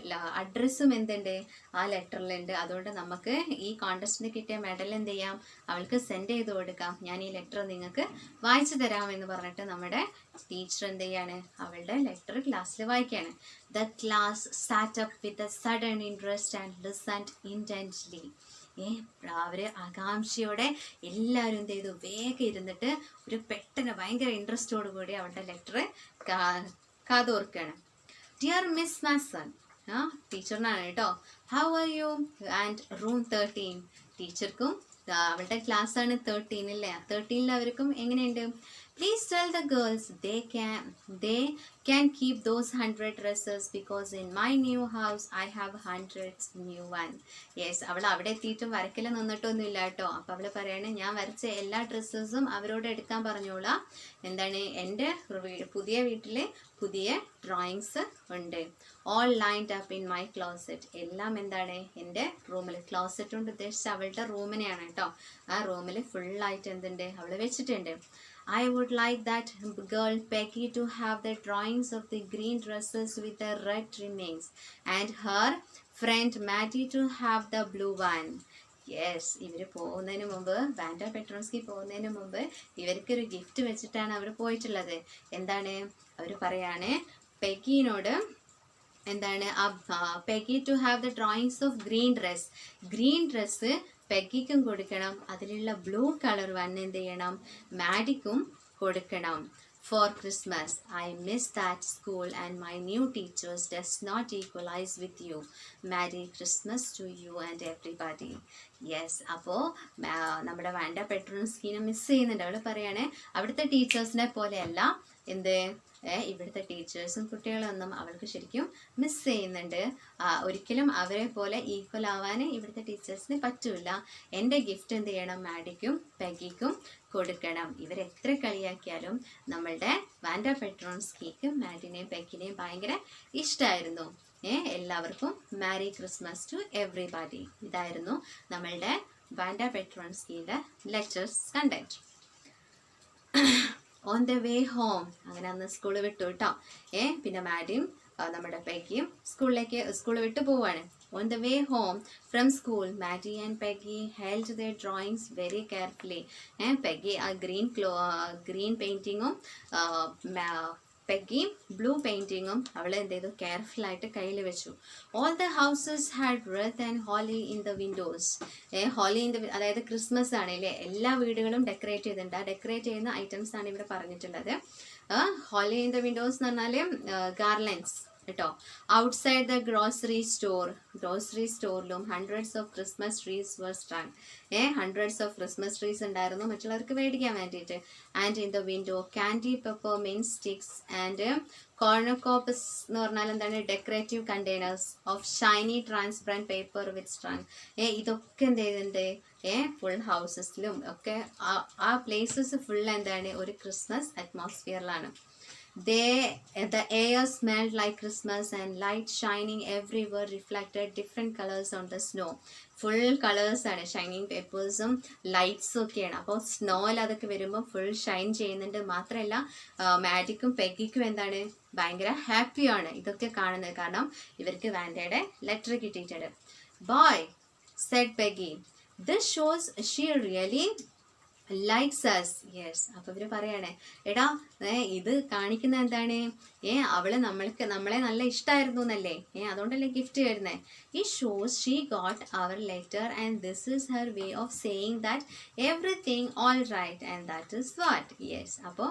അഡ്രസ്സും എന്തുണ്ട് ആ ലെറ്ററിലുണ്ട്. അതുകൊണ്ട് നമുക്ക് ഈ കോൺടെസ്റ്റിന് കിട്ടിയ മെഡൽ എന്ത് ചെയ്യാം, അവൾക്ക് സെൻഡ് ചെയ്ത് കൊടുക്കാം. ഞാൻ ഈ ലെറ്റർ നിങ്ങൾക്ക് വായിച്ചു തരാമെന്ന് പറഞ്ഞിട്ട് നമ്മുടെ ടീച്ചർ എന്ത് ചെയ്യാണ്, അവളുടെ ലെറ്റർ ക്ലാസ്സിൽ വായിക്കുകയാണ്. The class sat up with a sudden interest and listened intently. അവര് ആകാംക്ഷയോടെ എല്ലാവരും എന്ത് ചെയ്തു, വേഗം ഇരുന്നിട്ട് ഒരു പെട്ടെന്ന് ഭയങ്കര ഇൻട്രസ്റ്റോട് കൂടി അവളുടെ ലെറ്റർ കാതോർക്കുകയാണ്. ഡിയർ മിസ് മാസൺ, ടീച്ചറിനാണ് കേട്ടോ. How are you and room 13. ടീച്ചർക്കും അവളുടെ ക്ലാസ്സാണ് 13 അല്ലേ, 13 അവർക്കും എങ്ങനെയുണ്ട്. Please tell the girls they can keep those 100 dresses because in my new house I have hundreds new one. Yes, അവൾ അവിടെ എത്തിയിട്ടും വരക്കൽ നിന്നിട്ടൊന്നുമില്ല കേട്ടോ. അപ്പോൾ അവൾ പറയാണ് ഞാൻ വരച്ച എല്ലാ ഡ്രസ്സസും അവരോട് എടുക്കാൻ പറഞ്ഞോളാം. എന്താണ്, എൻ്റെ പുതിയ വീട്ടിലെ പുതിയ ഡ്രോയിങ്സ് ഉണ്ട്. All lined up in my closet. എല്ലാം എന്താണ്, എൻ്റെ റൂമിൽ. ക്ലോസറ്റ് കൊണ്ട് ഉദ്ദേശിച്ച അവളുടെ റൂമിനെയാണ് കേട്ടോ. ആ റൂമിൽ ഫുള്ളായിട്ട് എന്തുണ്ട്, അവൾ വെച്ചിട്ടുണ്ട്. I would like that girl Peggy to have the drawings of the green dresses with the red trimmings and her friend Maddie to have the blue one. Yes, ഇവർ പോകുന്നതിന് മുമ്പ്, വാൻഡ പെട്രോൺസ്കി പോകുന്നതിന് മുമ്പ് ഇവർക്കൊരു ഗിഫ്റ്റ് വെച്ചിട്ടാണ് അവർ പോയിട്ടുള്ളത്. എന്താണ്, അവർ പറയാണ് പെഗിനോട് എന്താണ്, Peggy to have the drawings of green dress പെഗിക്കും കൊടുക്കണം. അതിലുള്ള ബ്ലൂ കളർ വന്ന് എന്ത് ചെയ്യണം, മാഡിക്കും കൊടുക്കണം. For Christmas, I miss that school and my new teachers does not equalize with you. Merry Christmas to you and everybody. Yes, അപ്പോൾ നമ്മുടെ Wanda പെട്രോൺസ്കിനെ miss ചെയ്യുന്നുണ്ട്. അവൾ പറയാണ് അവിടുത്തെ ടീച്ചേഴ്സിനെ പോലെയല്ല എന്ത്, ഇവിടുത്തെ ടീച്ചേഴ്സും കുട്ടികളൊന്നും അവൾക്ക് ശരിക്കും മിസ് ചെയ്യുന്നുണ്ട്. ഒരിക്കലും അവരെ പോലെ ഈക്വൽ ആവാൻ ഇവിടുത്തെ ടീച്ചേഴ്സിന് പറ്റൂല. എൻ്റെ ഗിഫ്റ്റ് എന്ത് ചെയ്യണം, മാഡിക്കും പെഗിക്കും കൊടുക്കണം. ഇവരെത്ര കളിയാക്കിയാലും നമ്മളുടെ വാൻഡ പെട്രോൺസ്കിക്ക് മാഡിനെയും പെഗിനെയും ഭയങ്കര ഇഷ്ടമായിരുന്നു. എല്ലാവർക്കും മാരി ക്രിസ്മസ് ടു എവ്രിബഡി. ഇതായിരുന്നു നമ്മളുടെ വാൻഡ പെട്രോൺസ്കിയുടെ letters content. On the way home, അങ്ങനെ അന്ന് സ്കൂൾ വിട്ടു കേട്ടോ. പിന്നെ മാഡിയും നമ്മുടെ പെഗിയും സ്കൂൾ വിട്ട് പോവാണ്. On the way home from school, Maddie and Peggy held their drawings very carefully. Peggy a green painting-ഉം പെഗി ബ്ലൂ പെയിൻറ്റിങ്ങും അവൾ എന്ത് ചെയ്തു, കെയർഫുള്ളായിട്ട് കയ്യിൽ വെച്ചു. All the houses had wreath and holly in the windows. Holly in the, അതായത് Christmas ആണ് അല്ലേ, എല്ലാ വീടുകളും ഡെക്കറേറ്റ് ചെയ്തിട്ടുണ്ട്. ആ ഡെക്കറേറ്റ് ചെയ്യുന്ന ഐറ്റംസ് ആണ് ഇവിടെ പറഞ്ഞിട്ടുള്ളത്. ഹോളി ഇൻ ദ വിൻഡോസ് എന്ന് പറഞ്ഞാൽ ഗാർലൻഡ്സ് കേട്ടോ. ഔട്ട്സൈഡ് ദ ഗ്രോസറി സ്റ്റോറിലും hundreds of Christmas trees were strung. Hundreds of Christmas trees ഉണ്ടായിരുന്നു മറ്റുള്ളവർക്ക് മേടിക്കാൻ വേണ്ടിയിട്ട്. And in the window candy peppermint sticks and cornucopias എന്ന് പറഞ്ഞാൽ എന്താണ്, decorative containers of shiny transparent paper with string. ഇതൊക്കെ എന്ത് ചെയ്തിട്ടുണ്ട്, ഫുൾ ഹൗസസിലും ഒക്കെ ആ പ്ലേസസ് ഫുൾ എന്താണ്, ഒരു Christmas അറ്റ്മോസ്ഫിയറിലാണ്. The air smelled like Christmas and light shining everywhere reflected different colors on the snow. Full കളേഴ്സാണ്, ഷൈനിങ് പേപ്പേഴ്സും ലൈറ്റ്സും ഒക്കെയാണ്. അപ്പോൾ സ്നോയിൽ അതൊക്കെ വരുമ്പോൾ ഫുൾ ഷൈൻ ചെയ്യുന്നുണ്ട്. മാത്രമല്ല മാഡിക്കും പെഗിക്കും എന്താണ്, ഭയങ്കര ഹാപ്പിയാണ് ഇതൊക്കെ കാണുന്നത്. കാരണം ഇവർക്ക് വാൻഡയുടെ ലെറ്റർ കിട്ടിയിട്ടുണ്ട്. Boy said Peggy, this shows she really likes us. Yes, അപ്പോൾ ഇവർ പറയണേ, എടാ ഇത് കാണിക്കുന്ന എന്താണ്, അവള് നമ്മളെ നല്ല ഇഷ്ടമായിരുന്നു എന്നല്ലേ, അതുകൊണ്ടല്ലേ ഗിഫ്റ്റ് വരുന്നത്. ഈ shows she got our letter and this is her way of saying that everything all right and that is what. Yes, അപ്പോൾ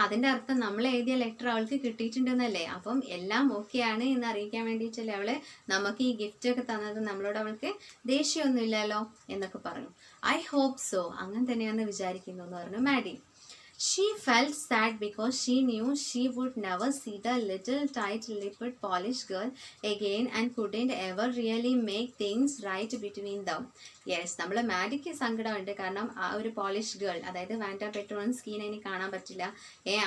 അതിൻ്റെ അർത്ഥം നമ്മൾ എഴുതിയ ലെറ്റർ അവൾക്ക് കിട്ടിയിട്ടുണ്ടെന്നല്ലേ. അപ്പം എല്ലാം ഓക്കെയാണ് എന്ന് അറിയിക്കാൻ വേണ്ടിയിട്ടല്ലേ അവള് നമുക്ക് ഈ ഗിഫ്റ്റ് ഒക്കെ തന്നത്. നമ്മളോട് അവൾക്ക് ദേഷ്യമൊന്നുമില്ലല്ലോ എന്നൊക്കെ പറഞ്ഞു. ഐ ഹോപ്പ് സോ, അങ്ങനെ തന്നെയാണെന്ന് വിചാരിക്കുന്നു എന്ന് പറഞ്ഞു Madey. She felt sad because she knew she would never see the little tight-lipped Polish girl again and couldn't ever really make things right between them. Yes, നമ്മൾ മാഡിക്ക് സങ്കടമുണ്ട്. കാരണം ആ ഒരു പോളിഷ് ഗേൾ, അതായത് വാൻഡ പെട്രോൺസ്കിനെ ഇനി കാണാൻ പറ്റില്ല.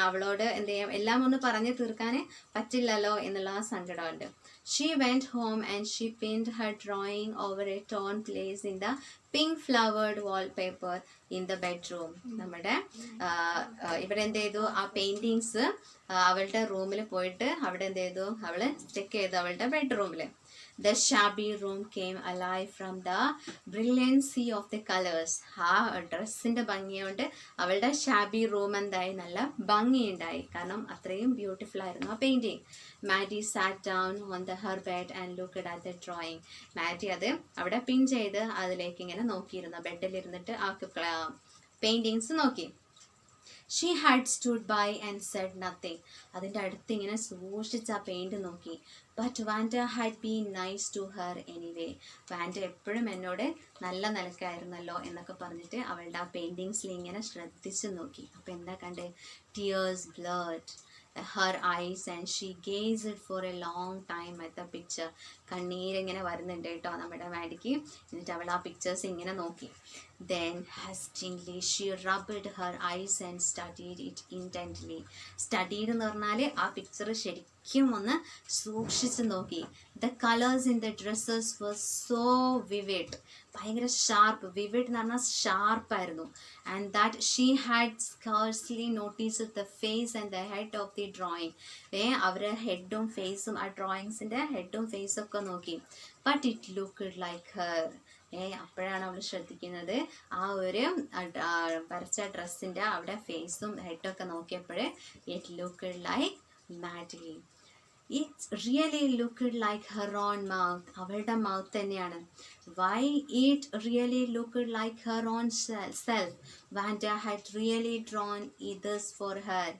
അവളോട് എന്ത് ചെയ്യാം, എല്ലാം ഒന്ന് പറഞ്ഞു തീർക്കാൻ പറ്റില്ലല്ലോ എന്നുള്ള ആ സങ്കടമുണ്ട്. She went home and she pinned her drawing over a torn place in the pink flowered wallpaper in the bedroom. നമ്മുടെ ഇവിടെ എന്ത് ചെയ്തു, ആ പെയിൻറ്റിങ്സ് അവളുടെ റൂമിൽ പോയിട്ട് അവിടെ എന്ത് ചെയ്തു, അവള് ചെക്ക് ചെയ്തു അവളുടെ ബെഡ്റൂമിൽ. The shabby room came alive from the brilliancy of the colors. ആ ഡ്രസ്സിൻ്റെ ഭംഗിയോണ്ട് അവളുടെ ഷാബി റൂം എന്തായി, നല്ല ഭംഗിയുണ്ടായി. കാരണം അത്രയും ബ്യൂട്ടിഫുൾ ആയിരുന്നു ആ painting. Maddie sat down on her bed and looked at the drawing. Maddie അത് അവിടെ പിൻ ചെയ്ത് അതിലേക്ക് ഇങ്ങനെ നോക്കിയിരുന്നു, ബെഡിലിരുന്നിട്ട് ആ പെയിൻറ്റിങ്സ് നോക്കി. She had stood by and said nothing. അതിൻ്റെ അടുത്ത് ഇങ്ങനെ സൂക്ഷിച്ച് ആ പെയിൻറ് നോക്കി. But Wanda had been nice to her anyway. Wanda എപ്പോഴും എന്നോട് നല്ല നിലക്കായിരുന്നല്ലോ എന്നൊക്കെ പറഞ്ഞിട്ട് അവളുടെ ആ പെയിൻറ്റിങ്സിൽ ഇങ്ങനെ ശ്രദ്ധിച്ച് നോക്കി. അപ്പോൾ എന്താ കണ്ടേ? Tears blood her eyes and she gazed for a long time at the picture. കണ്ണീരിങ്ങനെ വരുന്നുണ്ട് കേട്ടോ നമ്മുടെ മാഡിക്ക്. എന്നിട്ട് അവൾ ആ പിക്ചേഴ്സ് ഇങ്ങനെ നോക്കി. Then hastily she rubbed her eyes and studied it intently. Studied എന്ന് പറഞ്ഞാൽ ആ പിക്ചർ ശരിക്കും ഒന്ന് സൂക്ഷിച്ച് നോക്കി. The colors in the dresses were so vivid. ഭയങ്കര ഷാർപ്പ്. വിവിഡ് എന്ന് പറഞ്ഞാൽ ഷാർപ്പായിരുന്നു. And that she had scarcely noticed the face and the head of the drawing. അവരുടെ ഹെഡും ഫേസും ആ ഡ്രോയിങ്സിൻ്റെ ഹെഡും ഫേസും ഒക്കെ നോക്കി. But it looked like her. അപ്പോഴാണ് അവൾ ശ്രദ്ധിക്കുന്നത് ആ ഒരു വരച്ച ഡ്രസ്സിൻ്റെ അവിടെ ഫേസും ഹെഡൊക്കെ നോക്കിയപ്പോൾ it looked like Maddie. It really looked like her own mouth. അവളുടെ മൗത്ത് തന്നെയാണ്. Why it really looked like her own self. Wanda had really drawn this for her.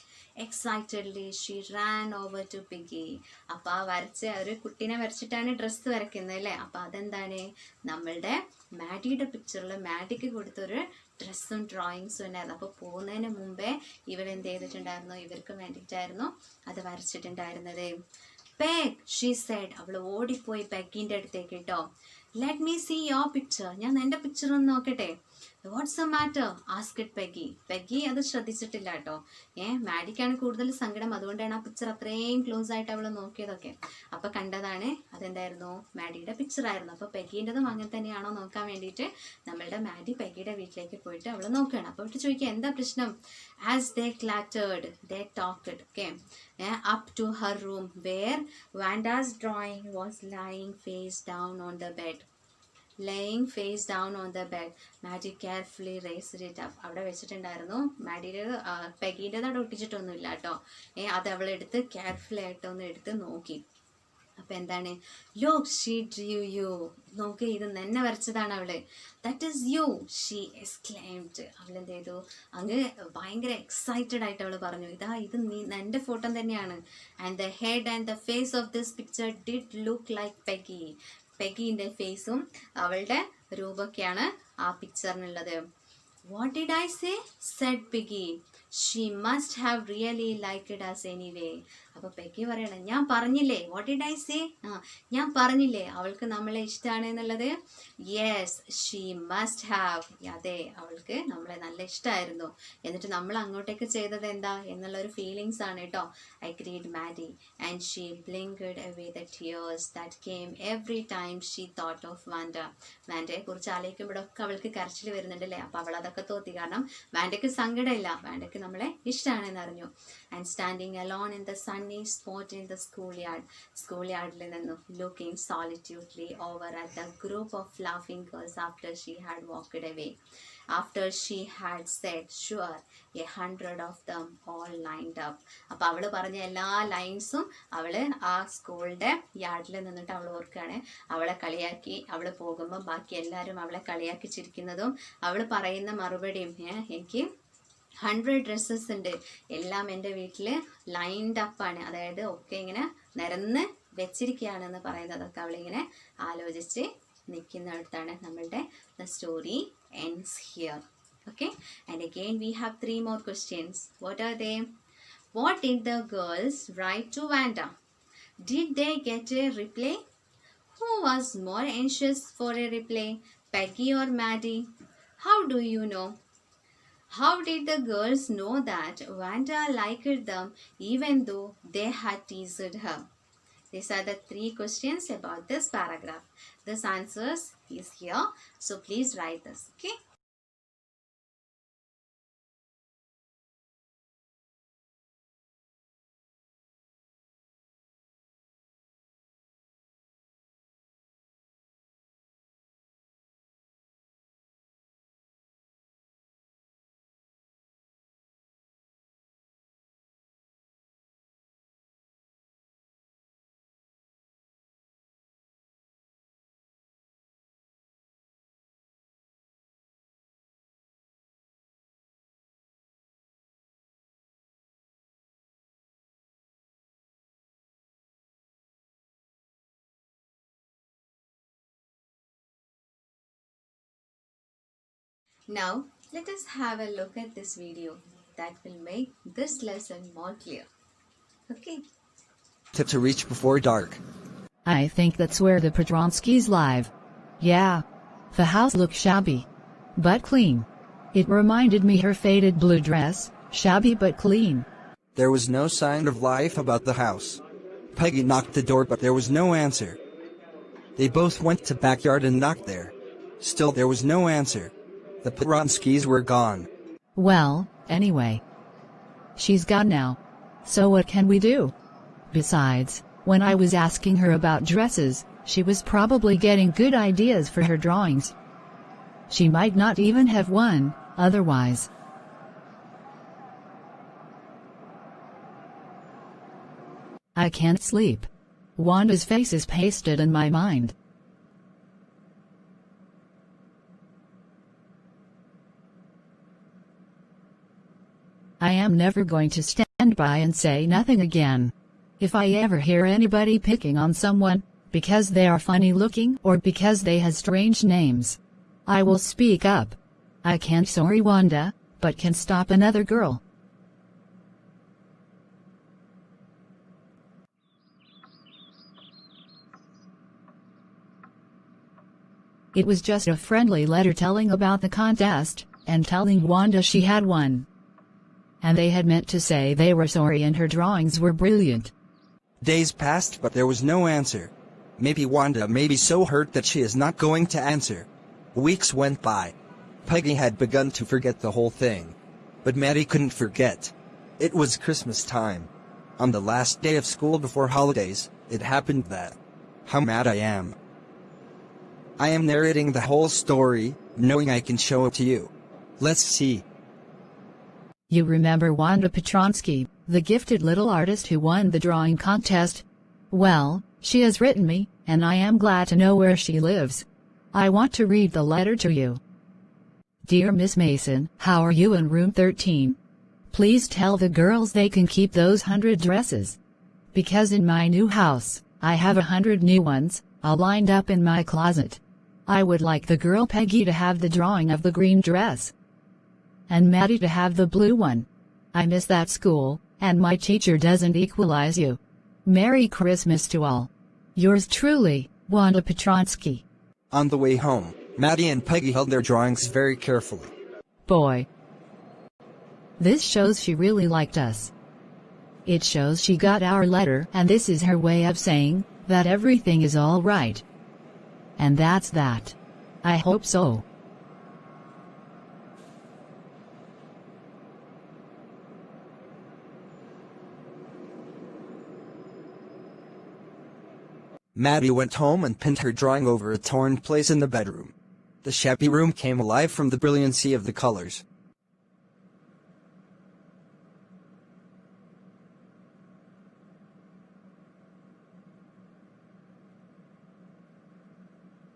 Excitedly she ran over to Peggy. അപ്പോൾ ആ വരച്ച ഒരു കുട്ടീനെ വരച്ചിട്ടാണ് dress വരയ്ക്കുന്നത് അല്ലേ? അപ്പോൾ അതെന്താണ്? നമ്മളുടെ മാഡിയുടെ പിക്ചറിൽ മാഡിക്ക് കൊടുത്തൊരു ഡ്രസ്സും ഡ്രോയിങ്സും ഉണ്ടായിരുന്നു. അപ്പോൾ പോകുന്നതിന് മുമ്പേ ഇവരെന്ത് ചെയ്തിട്ടുണ്ടായിരുന്നു? ഇവർക്ക് വേണ്ടിയിട്ടായിരുന്നു അത് വരച്ചിട്ടുണ്ടായിരുന്നത്. Peg she said. അവൾ ഓടിപ്പോയി പെഗിൻ്റെ അടുത്തേക്ക് കേട്ടോ. Let me see your picture. ഞാൻ എൻ്റെ പിക്ചർ ഒന്ന് നോക്കട്ടെ. What's a matter asked Peggy. Peggy അത് ശ്രദ്ധിച്ചിട്ടില്ല കേട്ടോ. മാഡിക്കാണ് കൂടുതൽ സങ്കടം. അതുകൊണ്ടാണ് ആ പിക്ചർ അത്രയും ക്ലോസ് ആയിട്ട് അവൾ നോക്കിയതൊക്കെ. അപ്പോൾ കണ്ടതാണ് അതെന്തായിരുന്നു? മാഡിയുടെ പിക്ചർ ആയിരുന്നു. അപ്പോൾ പെഗീൻ്റെതും അങ്ങനെ തന്നെയാണോ നോക്കാൻ വേണ്ടിയിട്ട് നമ്മളുടെ മാഡി പെഗിയുടെ വീട്ടിലേക്ക് പോയിട്ട് അവൾ നോക്കുകയാണ്. അപ്പോൾ അവർക്ക് ചോദിക്കുക എന്താ പ്രശ്നം? As they clattered they talked okay up to her room where Vanda's drawing was lying face down on the bed. laying face down on the bed. Maddie carefully raised it up. അവിടെ വെച്ചിട്ടുണ്ടായിരുന്നു. മാഡിയുടെ പെഗീൻ്റെത് അവിടെ ഒട്ടിച്ചിട്ടൊന്നുമില്ല കേട്ടോ. അത് അവളെടുത്ത് carefully ആയിട്ടൊന്ന് എടുത്ത് നോക്കി. അപ്പം എന്താണ്? Look she drew you. നോക്ക്, ഇത് തന്നെ വരച്ചതാണ് അവള്. That is you she exclaimed. അവളെന്ത് ചെയ്തു? അങ്ങ് ഭയങ്കര എക്സൈറ്റഡ് ആയിട്ട് അവൾ പറഞ്ഞു, ഇതാ ഇത് എൻ്റെ ഫോട്ടോ തന്നെയാണ്. And the head and the face of this picture did look like Peggy. പെഗീൻ്റെ ഫേസും അവളുടെ രൂപമൊക്കെയാണ് ആ പിക്ചറിനുള്ളത്. What did I say said Peggy. She must have really liked us anyway. അപ്പോൾ പെഗി പറയണം, ഞാൻ പറഞ്ഞില്ലേ. What did I say? ഞാൻ പറഞ്ഞില്ലേ അവൾക്ക് നമ്മളെ ഇഷ്ടമാണ് എന്നുള്ളത്. Yes she must have. അതെ, അവൾക്ക് നമ്മളെ നല്ല ഇഷ്ടമായിരുന്നു. എന്നിട്ട് നമ്മൾ അങ്ങോട്ടേക്ക് ചെയ്തത് എന്താ എന്നുള്ളൊരു ഫീലിങ്സ് ആണ് കേട്ടോ. Agreed Maddie. And she blinked away the tears that came every time she thought of Wanda. വാൻഡയെ കുറിച്ച് ആലോചിക്കുമ്പോഴൊക്കെ അവൾക്ക് കരച്ചിൽ വരുന്നുണ്ടല്ലേ. അപ്പോൾ അവൾ അതൊക്കെ തോത്തി. കാരണം വാൻഡയ്ക്ക് സങ്കടമില്ല, വാൻഡയ്ക്ക് നമ്മളെ ഇഷ്ടമാണെന്ന് അറിഞ്ഞു. And standing alone in the sunny spot in the school യാർഡിൽ നിന്നും looking solitudely over at the group of laughing girls after she had walked away. After she had said sure 100 of them all lined up. അപ്പോൾ അവൾ പറഞ്ഞ എല്ലാ ലൈൻസും അവൾ ആ സ്കൂളിൻ്റെ യാർഡിൽ നിന്നിട്ട് അവൾ ഓർക്കുകയാണ്. അവളെ കളിയാക്കി അവൾ പോകുമ്പോൾ ബാക്കി എല്ലാവരും അവളെ കളിയാക്കി ചിരിക്കുന്നതും അവൾ പറയുന്ന മറുപടിയും, എനിക്ക് 100 ഡ്രസ്സസ് ഉണ്ട്, എല്ലാം എൻ്റെ വീട്ടിൽ ലൈൻഡ് അപ്പാണ്, അതായത് ഒക്കെ ഇങ്ങനെ നിരന്ന് വെച്ചിരിക്കുകയാണെന്ന് പറയുന്നതൊക്കെ അവളിങ്ങനെ ആലോചിച്ച് നിൽക്കുന്നിടത്താണ് നമ്മളുടെ the story ends here. Okay, and again we have 3 more questions. What are they? What did the girls write to Vanda? Did they get a reply? Who was more anxious for a reply, Peggy or Maddie? How do you know? How did the girls know that Vanda liked them even though they had teased her? These are the 3 questions about this paragraph. This answers is here. So please write this. Okay. Now, let us have a look at this video that will make this lesson more clear. Okay. To reach before dark. I think that's where the Petronskis live. Yeah. The house looks shabby, but clean. It reminded me her faded blue dress, shabby but clean. There was no sign of life about the house. Peggy knocked the door but there was no answer. They both went to backyard and knocked there. Still there was no answer. The Petronskis were gone. Well, anyway. She's gone now. So what can we do? Besides, when I was asking her about dresses, she was probably getting good ideas for her drawings. She might not even have one, otherwise. I can't sleep. Wanda's face is pasted in my mind. I am never going to stand by and say nothing again. If I ever hear anybody picking on someone, because they are funny looking or because they have strange names, I will speak up. I can't sorry Wanda, but can stop another girl. It was just a friendly letter telling about the contest, and telling Wanda she had won. And they had meant to say they were sorry and her drawings were brilliant. Days passed but there was no answer. Maybe Wanda may be so hurt that she is not going to answer. Weeks went by. Peggy had begun to forget the whole thing. But Maddie couldn't forget. It was Christmas time. On the last day of school before holidays, it happened that. How mad I am. I am narrating the whole story, knowing I can show it to you. Let's see. You remember Wanda Petronsky, the gifted little artist who won the drawing contest? Well, she has written me, and I am glad to know where she lives. I want to read the letter to you. Dear Miss Mason, how are you in room 13? Please tell the girls they can keep those 100 dresses. Because in my new house, I have 100 new ones, all lined up in my closet. I would like the girl Peggy to have the drawing of the green dress. And Maddie to have the blue one. I miss that school, and my teacher doesn't equalize you. Merry Christmas to all. Yours truly, Wanda Petronsky. On the way home, Maddie and Peggy held their drawings very carefully. Boy. This shows she really liked us. It shows she got our letter, and this is her way of saying that everything is all right. And that's that. I hope so. Maddie went home and pinned her drawing over a torn place in the bedroom. The shabby room came alive from the brilliancy of the colors.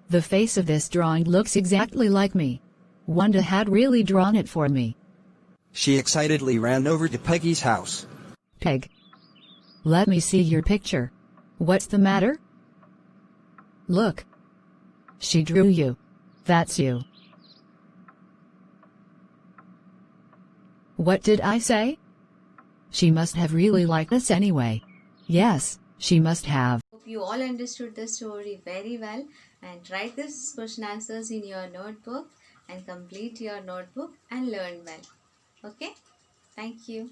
The face of this drawing looks exactly like me. Wanda had really drawn it for me. She excitedly ran over to Peggy's house. Peg. Let me see your picture. What's the matter? Look. She drew you. That's you. What did I say? She must have really liked us anyway. Yes, she must have. Hope you all understood the story very well, and write these question answers in your notebook and complete your notebook and learn well. Okay? Thank you.